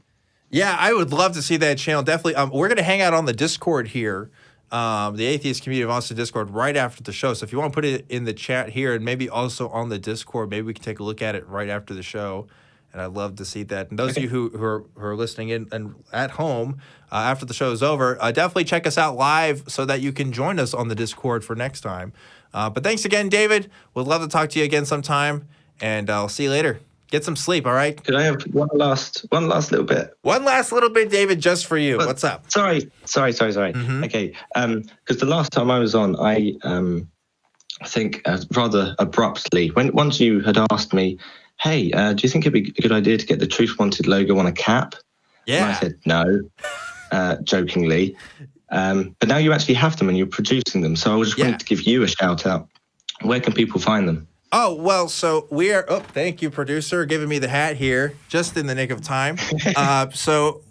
Yeah, I would love to see that channel. Definitely. We're going to hang out on the Discord here, the Atheist Community of Austin Discord, right after the show. So if you want to put it in the chat here and maybe also on the Discord, maybe we can take a look at it right after the show. And I'd love to see that. And those of you who are listening in and at home after the show is over, definitely check us out live so that you can join us on the Discord for next time. But thanks again, David. We'd love to talk to you again sometime. And I'll see you later. Get some sleep, all right? Could I have one last little bit? One last little bit, David, just for you. What's up? Sorry. Mm-hmm. Okay, because the last time I was on, I think rather abruptly, once you had asked me, hey, do you think it'd be a good idea to get the Truth Wanted logo on a cap? Yeah. And I said no, jokingly. But now you actually have them and you're producing them. So I just wanted to give you a shout out. Where can people find them? Oh, well, so we are... Oh, thank you, producer, giving me the hat here, just in the nick of time. So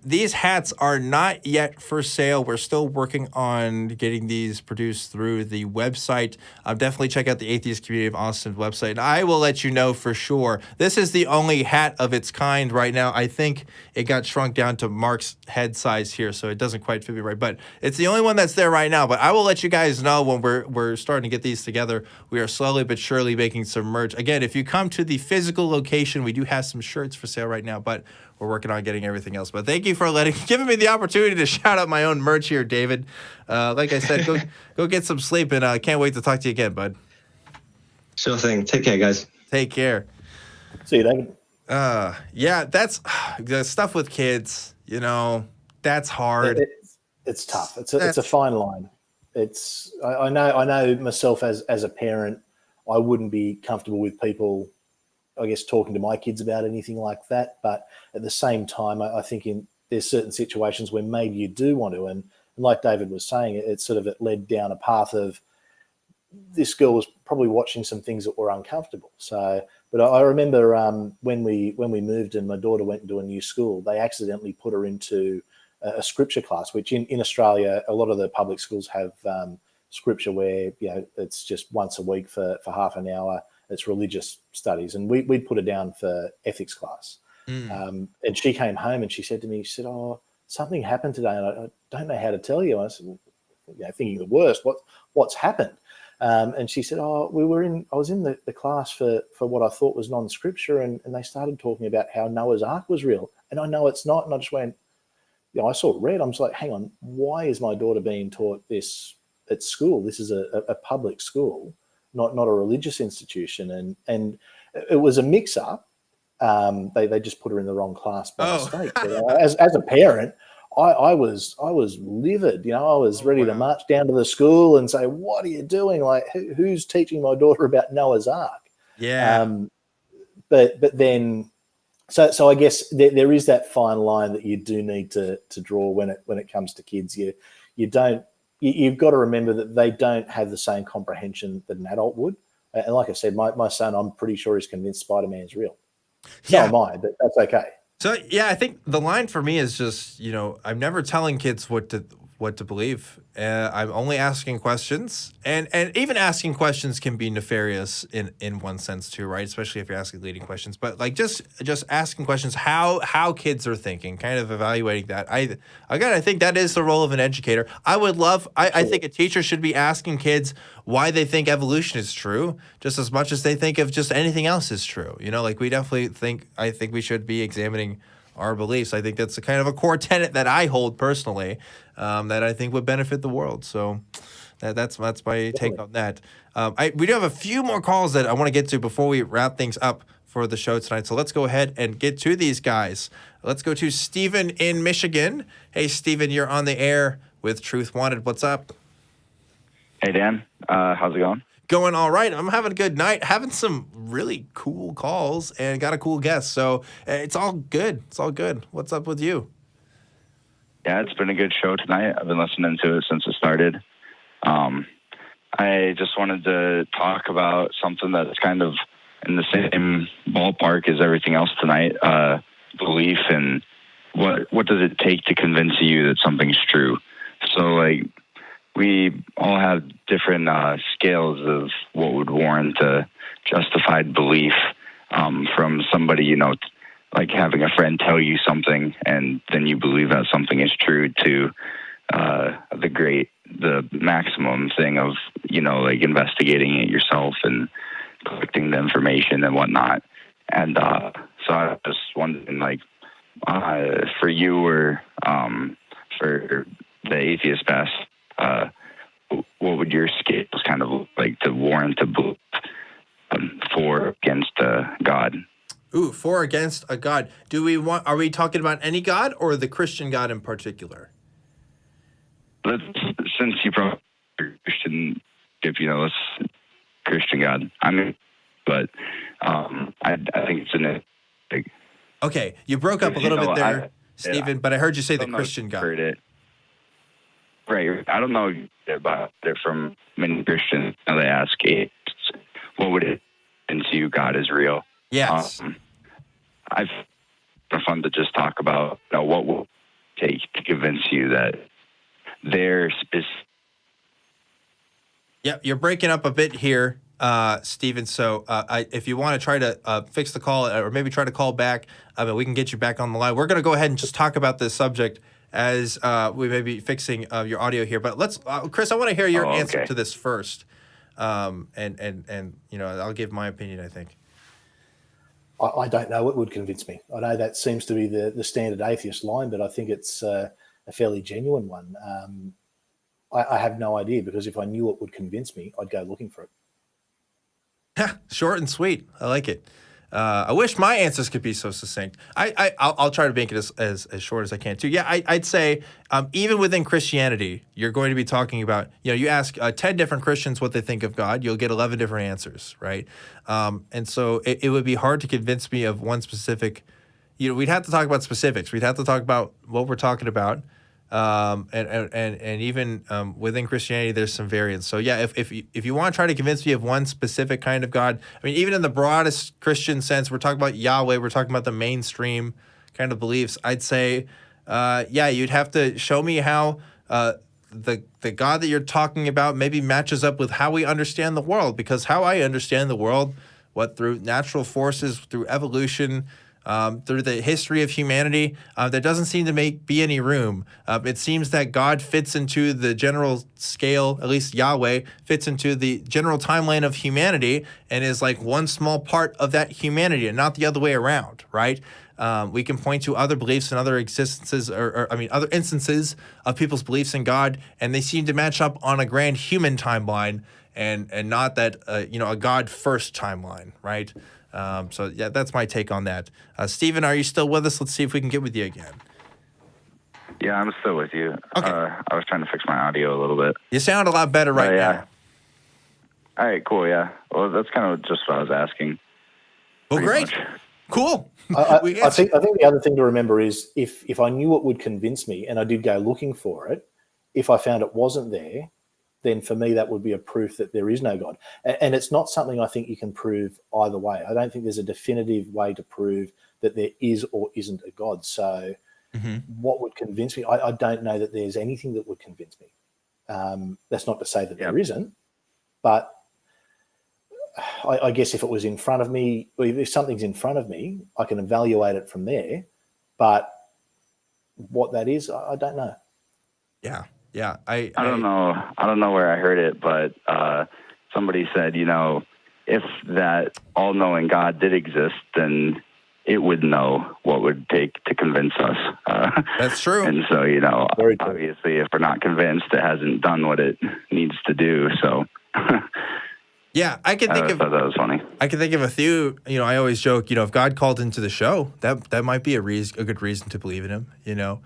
these hats are not yet for sale. We're still working on getting these produced through the website. Definitely check out the Atheist Community of Austin website. And I will let you know for sure. This is the only hat of its kind right now. I think it got shrunk down to Mark's head size here, so it doesn't quite fit me right. But it's the only one that's there right now. But I will let you guys know when we're starting to get these together. We are slowly but surely making some merch. Again, if you come to the physical location, we do have some shirts for sale right now, but we're working on getting everything else. But thank you for giving me the opportunity to shout out my own merch here, David. Like I said, go get some sleep, and I can't wait to talk to you again, bud. Sure thing. Take care, guys. Take care. See you, David. Yeah, that's the stuff with kids. You know, that's hard. It's tough. It's a fine line. I know myself as a parent, I wouldn't be comfortable with people, I guess, talking to my kids about anything like that. But at the same time, I think there's certain situations where maybe you do want to. And like David was saying, it led down a path of this girl was probably watching some things that were uncomfortable. So, but I remember when we moved and my daughter went into a new school, they accidentally put her into a scripture class, which in Australia, a lot of the public schools have scripture where, you know, it's just once a week for half an hour. It's religious studies. And we put her down for ethics class. And she came home and she said to me, she said, oh, something happened today and I don't know how to tell you. I said, well, you know, thinking the worst, what's happened? And she said, oh, I was in the class for what I thought was non-scripture and they started talking about how Noah's Ark was real. And I know it's not. And I just went, you know, I saw red. I'm just like, hang on, why is my daughter being taught this at school? This is a public school, not a religious institution. And it was a mix-up. They just put her in the wrong class by mistake. But, as a parent, I was livid. You know, I was ready to march down to the school and say, "What are you doing? Like, who's teaching my daughter about Noah's Ark?" Yeah. But then, so I guess there is that fine line that you do need to draw when it comes to kids. You've got to remember that they don't have the same comprehension that an adult would. And like I said, my son, I'm pretty sure he's convinced Spider-Man's real. So am I, but that's okay. So, yeah, I think the line for me is just, you know, I'm never telling kids what to believe. I'm only asking questions. And even asking questions can be nefarious in one sense too, right? Especially if you're asking leading questions. But like just asking questions, how kids are thinking, kind of evaluating that. I think that is the role of an educator. I think a teacher should be asking kids why they think evolution is true, just as much as they think of just anything else is true. You know, like we definitely I think we should be examining our beliefs. I think that's a kind of a core tenet that I hold personally, that I think would benefit the world. So that's my take on that. We do have a few more calls that I want to get to before we wrap things up for the show tonight. So let's go ahead and get to these guys. Let's go to Steven in Michigan. Hey, Steven, you're on the air with Truth Wanted. What's up? Hey, Dan. How's it going? Going all right. I'm having a good night, having some really cool calls and got a cool guest. So it's all good. It's all good. What's up with you? Yeah, it's been a good show tonight. I've been listening to it since it started. I just wanted to talk about something that's kind of in the same ballpark as everything else tonight. Belief and what does it take to convince you that something's true? So like we all have different scales of what would warrant a justified belief, from somebody, like having a friend tell you something and then you believe that something is true, to the maximum thing of, like investigating it yourself and collecting the information and whatnot. And so I was just wondering, like, for you or for the atheist past, what would your scales kind of look like to warrant a belief for against God? Ooh, for or against a God. Are we talking about any God or the Christian God in particular? Since you brought Christian, let's Christian God. But I think it's in it. Okay, you broke up a little bit there, Stephen, but I heard you say the Christian God. Heard it. Right. I don't know about it from many Christians. They ask, what would it mean to you God is real? Yes. I've been fun to just talk about what will it take to convince you that there's Yeah, you're breaking up a bit here, Stephen. So if you want to try to fix the call or maybe try to call back, we can get you back on the line. We're going to go ahead and just talk about this subject as we may be fixing your audio here. But let's, Chris, I want to hear your answer to this first. And I'll give my opinion, I think. I don't know what would convince me. I know that seems to be the standard atheist line, but I think it's a fairly genuine one. I have no idea, because if I knew what would convince me, I'd go looking for it. Short and sweet. I like it. I wish my answers could be so succinct. I'll try to make it as short as I can too. Yeah, I'd say even within Christianity, you're going to be talking about, you ask 10 different Christians what they think of God, you'll get 11 different answers, right? And so it would be hard to convince me of one specific, we'd have to talk about specifics. We'd have to talk about what we're talking about. And even within Christianity, there's some variance. So yeah, if you want to try to convince me of one specific kind of God, even in the broadest Christian sense, we're talking about Yahweh, we're talking about the mainstream kind of beliefs. I'd say, you'd have to show me how the God that you're talking about maybe matches up with how we understand the world, because how I understand the world, through natural forces, through evolution, through the history of humanity, there doesn't seem to be any room. It seems that God fits into the general scale, at least Yahweh fits into the general timeline of humanity and is like one small part of that humanity and not the other way around, right? We can point to other beliefs and other existences, other instances of people's beliefs in God, and they seem to match up on a grand human timeline and not that, a God first timeline, right? So yeah, that's my take on that. Stephen, are you still with us? Let's see if we can get with you again. Yeah, I'm still with you. Okay. I was trying to fix my audio a little bit. You sound a lot better right now. All right, cool, yeah. Well, that's kind of just what I was asking. Well, great. Much. Cool. I think the other thing to remember is if I knew what would convince me and I did go looking for it, if I found it wasn't there, then for me that would be a proof that there is no God. And it's not something I think you can prove either way. I don't think there's a definitive way to prove that there is or isn't a God. So what would convince me? I don't know that there's anything that would convince me. That's not to say that there isn't, but I guess if it was in front of me, or if something's in front of me, I can evaluate it from there. But what that is, I don't know. Yeah. Yeah, I don't know. I don't know where I heard it, but somebody said, if that all-knowing God did exist, then it would know what would take to convince us. That's true. And so, obviously, if we're not convinced, it hasn't done what it needs to do. So, yeah, I can think of that was funny. I can think of a few. I always joke. If God called into the show, that might be a good reason to believe in him.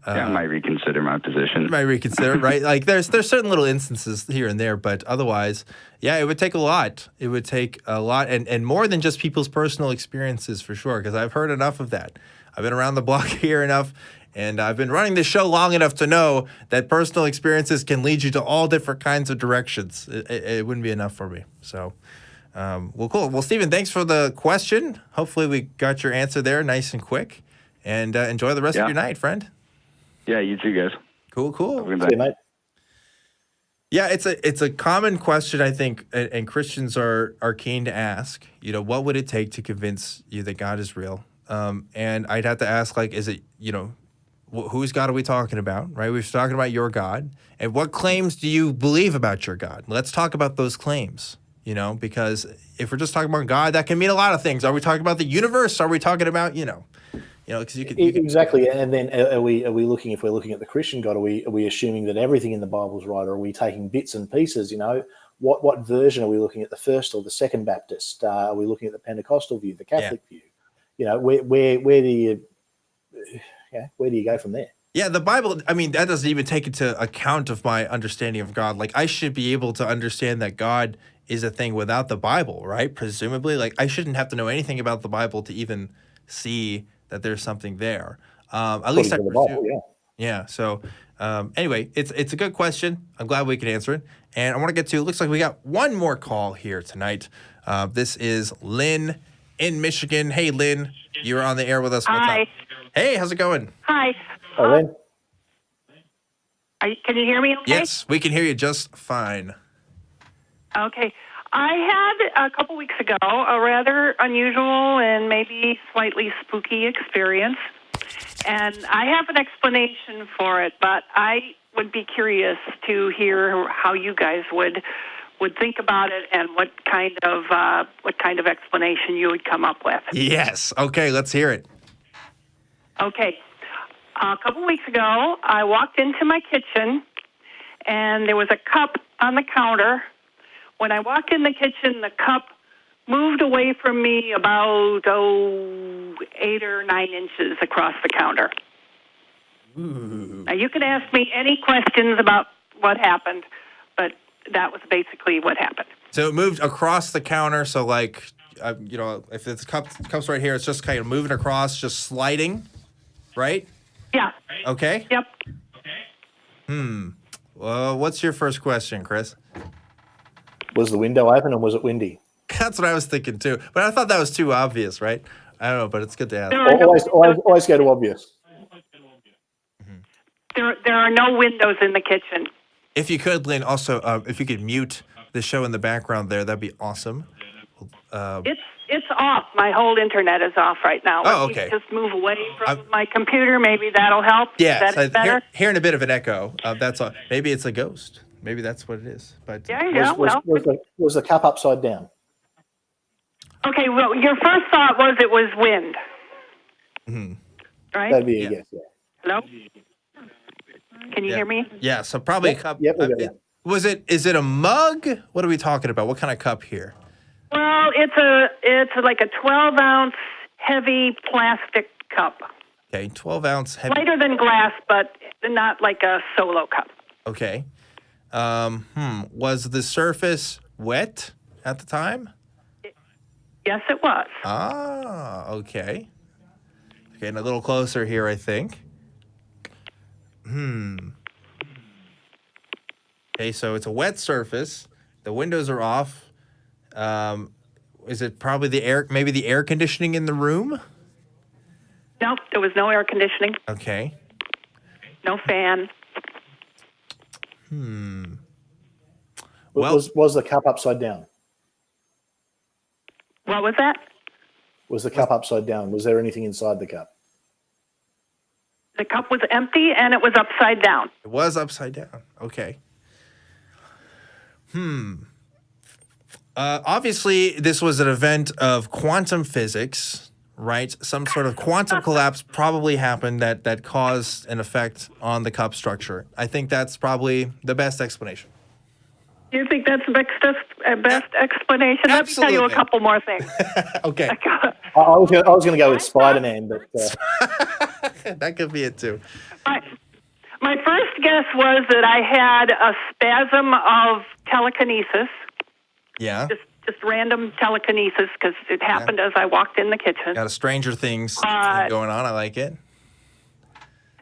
I might reconsider my position. Right? Like there's certain little instances here and there, but otherwise, yeah, it would take a lot. It would take a lot, and more than just people's personal experiences for sure. Because I've heard enough of that. I've been around the block here enough, and I've been running this show long enough to know that personal experiences can lead you to all different kinds of directions. It wouldn't be enough for me. So, well, cool. Well, Stephen, thanks for the question. Hopefully, we got your answer there, nice and quick. And enjoy the rest of your night, friend. Yeah, you too, guys. Cool. See you, mate. Yeah, it's a common question, I think, and Christians are keen to ask. You know, what would it take to convince you that God is real? And I'd have to ask, like, is it, you know, whose God are we talking about, right? We're talking about your God. And what claims do you believe about your God? Let's talk about those claims, you know, because if we're just talking about God, that can mean a lot of things. Are we talking about the universe? Are we talking about, you know, because you could exactly. And then are we looking, if we're looking at the Christian God, are we assuming that everything in the Bible is right, or are we taking bits and pieces? You know, what version are we looking at? The first or the second Baptist? Are we looking at the Pentecostal view, the Catholic view? You know, where do you go from there? Yeah, the Bible, I mean, that doesn't even take into account of my understanding of God. Like, I should be able to understand that God is a thing without the Bible, right? Presumably, like, I shouldn't have to know anything about the Bible to even see that there's something there. At least I presume. Bible, yeah. So anyway, it's a good question. I'm glad we could answer it. And I want to get to, looks like we got one more call here tonight. This is Lynn in Michigan. Hey, Lynn, you're on the air with us. What's Hi. up? Hey, how's it going? Hi. Hi, Lynn. Can you hear me okay? Yes, we can hear you just fine. Okay. I had a couple weeks ago a rather unusual and maybe slightly spooky experience, and I have an explanation for it, but I would be curious to hear how you guys would think about it and what kind of explanation you would come up with. Yes. Okay, let's hear it. Okay. A couple weeks ago, I walked into my kitchen, and there was a cup on the counter. When I walked in the kitchen, the cup moved away from me about 8 or 9 inches across the counter. Ooh. Now, you can ask me any questions about what happened, but that was basically what happened. So it moved across the counter. So, like, you know, if it's cups right here, it's just kind of moving across, just sliding, right? Yeah. Okay. Yep. Well, what's your first question, Chris? Was the window open and was it windy? That's what I was thinking too, but I thought that was too obvious, right? I don't know, but it's good to ask. Always go to obvious. There are no windows in the kitchen. If you could, Lynn, also, if you could mute the show in the background there, that'd be awesome. It's off. My whole internet is off right now. Oh, Let me okay. just move away from my computer. Maybe that'll help. Yeah, Is that better? Hearing a bit of an echo. That's all. Maybe it's a ghost. Maybe that's what it is. But Yeah, yeah. Was the cup upside down? Okay. Well, your first thought was it was wind. Mm-hmm. Right? That'd be a guess. Yeah. Hello. Can you hear me? Yeah. So probably a cup. Yep, we got that. Is it a mug? What are we talking about? What kind of cup here? Well, it's like a 12-ounce heavy plastic cup. Okay, 12-ounce heavy. Lighter than glass, but not like a solo cup. Okay. Was the surface wet at the time? Yes, it was. Ah, okay. Getting a little closer here, I think. Okay, so it's a wet surface. The windows are off. Is it probably maybe the air conditioning in the room? Nope, there was no air conditioning. Okay. No fan. Well, Was the cup upside down? What was that? Was the cup upside down? Was there anything inside the cup? The cup was empty and it was upside down. it was upside down. Okay. Obviously, this was an event of quantum physics, right? Some sort of quantum collapse probably happened that caused an effect on the cup structure. I think that's probably the best explanation. You think that's the best explanation? Let me tell you a couple more things. Okay. I was going to go with Spider-Man, but That could be it too. My first guess was that I had a spasm of telekinesis. Yeah. Just random telekinesis because it happened as I walked in the kitchen. Got a Stranger Things thing going on. I like it.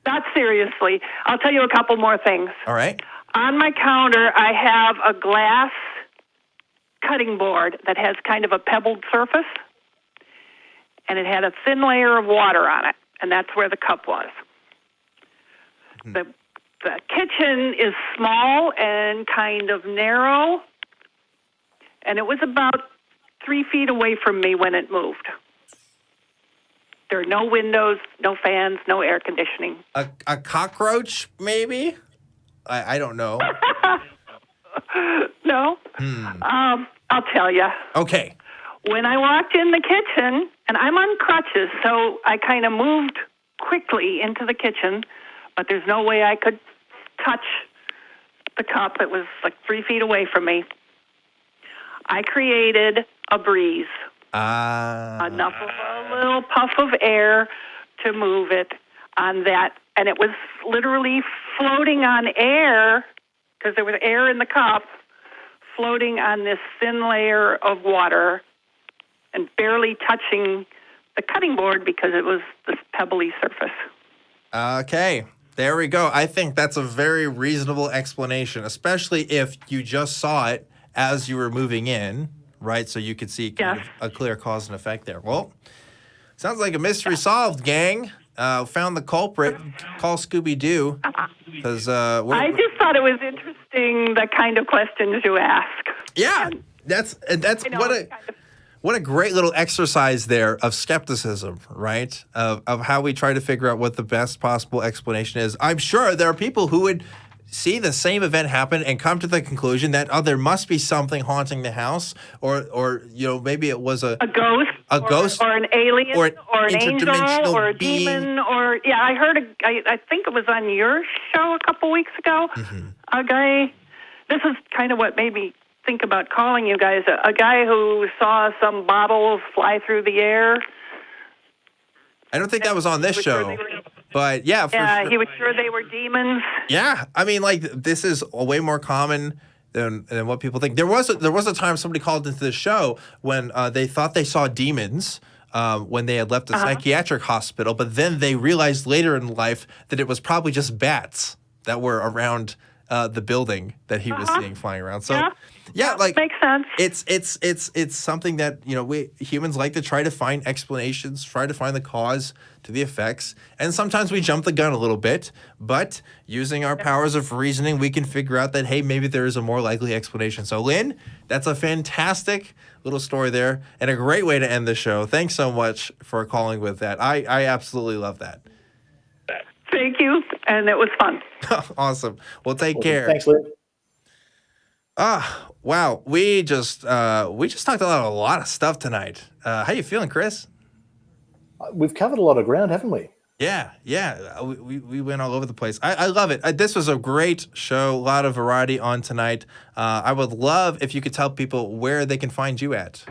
Not seriously. I'll tell you a couple more things. All right. On my counter, I have a glass cutting board that has kind of a pebbled surface, and it had a thin layer of water on it, and that's where the cup was. The the kitchen is small and kind of narrow, and it was about 3 feet away from me when it moved. There are no windows, no fans, no air conditioning. A cockroach, maybe? I don't know. No. I'll tell you. Okay. When I walked in the kitchen, and I'm on crutches, so I kind of moved quickly into the kitchen, but there's no way I could touch the cup. It was like 3 feet away from me. I created a breeze. Enough of a little puff of air to move it on that. And it was literally floating on air, because there was air in the cup, floating on this thin layer of water and barely touching the cutting board because it was this pebbly surface. Okay, there we go. I think that's a very reasonable explanation, especially if you just saw it as you were moving in, right? So you could see kind of a clear cause and effect there. Well, sounds like a mystery solved, gang. Found the culprit. Call Scooby-Doo. Because I just thought it was interesting, the kind of questions you ask. Yeah, And, that's you know, what a great little exercise there of skepticism, right? Of how we try to figure out what the best possible explanation is. I'm sure there are people who would see the same event happen and come to the conclusion that, there must be something haunting the house, or maybe it was a ghost, or an alien, or an angel, or a being. demon, or I heard I think it was on your show a couple weeks ago. Mm-hmm. A guy. This is kind of what made me think about calling you guys. A guy who saw some bottles fly through the air. I don't think that was on this show. But yeah, for sure. He was sure they were demons. Yeah, I mean, this is way more common than what people think. There was a time somebody called into the show when they thought they saw demons when they had left a psychiatric hospital, but then they realized later in life that it was probably just bats that were around the building that he was seeing flying around. So makes sense. It's something that we humans like to try to find explanations, try to find the cause to the effects, and sometimes we jump the gun a little bit. But using our powers of reasoning, we can figure out that maybe there is a more likely explanation. So Lynn, that's a fantastic little story there, and a great way to end the show. Thanks so much for calling with that. I absolutely love that. Thank you, and it was fun. Awesome. Well, take care. Thanks, Lynn. Wow. We just talked about a lot of stuff tonight. How you feeling, Chris? We've covered a lot of ground, haven't we? Yeah. We went all over the place. I love it. This was a great show. A lot of variety on tonight. I would love if you could tell people where they can find you at.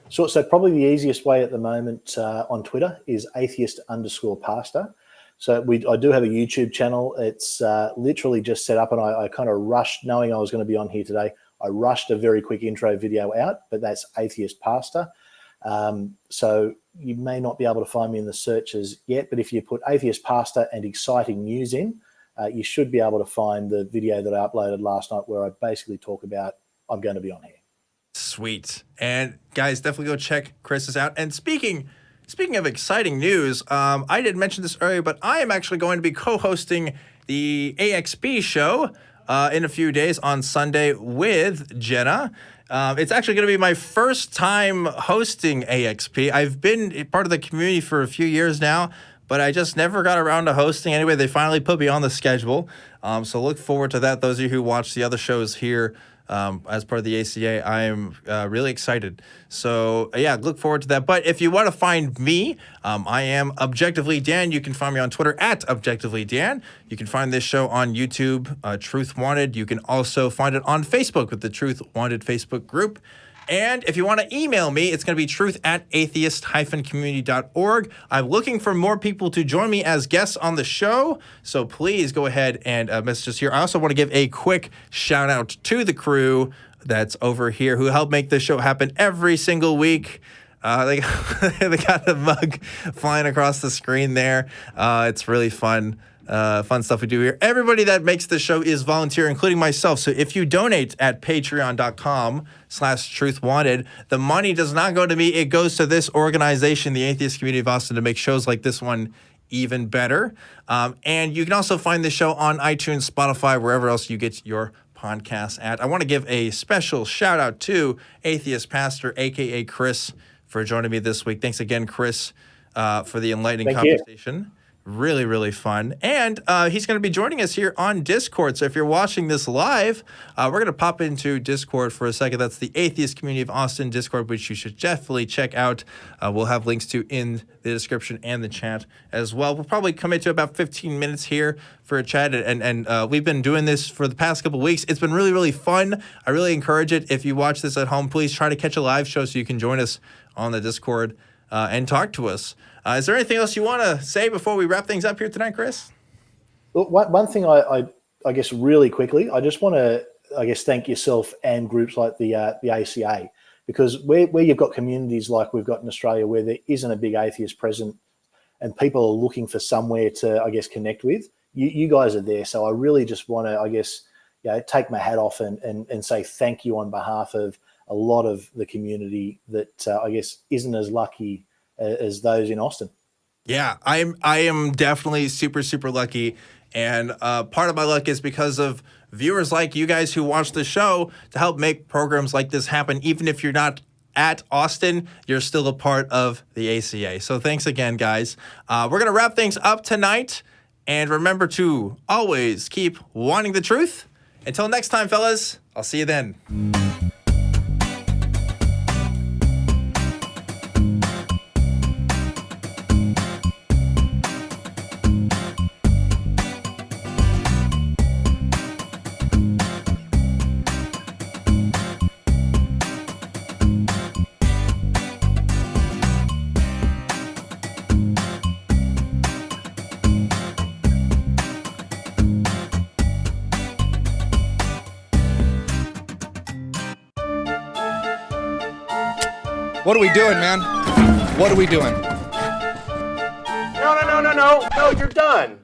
Sure. So probably the easiest way at the moment on Twitter is atheist_pastor. So I do have a YouTube channel. It's literally just set up, and I kind of rushed, knowing I was going to be on here today. I rushed a very quick intro video out, but that's Atheist Pastor. So you may not be able to find me in the searches yet, but if you put Atheist Pastor and exciting news in, you should be able to find the video that I uploaded last night where I basically talk about I'm going to be on here. Sweet. And guys, definitely go check Chris's out. And speaking of exciting news, I didn't mention this earlier, but I am actually going to be co-hosting the AXP show in a few days on Sunday with Jenna. It's actually going to be my first time hosting AXP. I've been part of the community for a few years now, but I just never got around to hosting. Anyway, they finally put me on the schedule. So look forward to that. Those of you who watch the other shows here as part of the ACA, I am really excited. So look forward to that. But if you want to find me, I am Objectively Dan. You can find me on Twitter at ObjectivelyDan. You can find this show on YouTube, Truth Wanted. You can also find it on Facebook with the Truth Wanted Facebook group. And if you want to email me, it's going to be truth@atheist-community.org. I'm looking for more people to join me as guests on the show, so please go ahead and message us here. I also want to give a quick shout out to the crew that's over here who help make this show happen every single week. They got the mug flying across the screen there. It's really fun. Fun stuff we do here. Everybody that makes the show is volunteer, including myself. So if you donate at patreon.com/truthwanted, the money does not go to me. It goes to this organization, the Atheist Community of Austin, to make shows like this one even better. And you can also find the show on iTunes, Spotify, wherever else you get your podcasts at. I want to give a special shout out to Atheist Pastor, aka Chris, for joining me this week. Thanks again, Chris, for the enlightening conversation. Really, really fun. And he's going to be joining us here on Discord. So if you're watching this live, we're going to pop into Discord for a second. That's the Atheist Community of Austin Discord, which you should definitely check out. We'll have links to in the description and the chat as well. We'll probably commit to about 15 minutes here for a chat. And we've been doing this for the past couple of weeks. It's been really, really fun. I really encourage it. If you watch this at home, please try to catch a live show so you can join us on the Discord and talk to us. Is there anything else you want to say before we wrap things up here tonight, Chris? Well, one thing I guess really quickly, I just want to, thank yourself and groups like the ACA, because where you've got communities like we've got in Australia where there isn't a big atheist present and people are looking for somewhere to, connect with, you guys are there. So I really just want to, take my hat off and say thank you on behalf of a lot of the community that, isn't as lucky as those in Austin. Yeah, I am definitely super, super lucky. And part of my luck is because of viewers like you guys who watch the show to help make programs like this happen. Even if you're not at Austin, you're still a part of the ACA. So thanks again, guys. We're going to wrap things up tonight. And remember to always keep wanting the truth. Until next time, fellas, I'll see you then. What are we doing, man? What are we doing? No, you're done.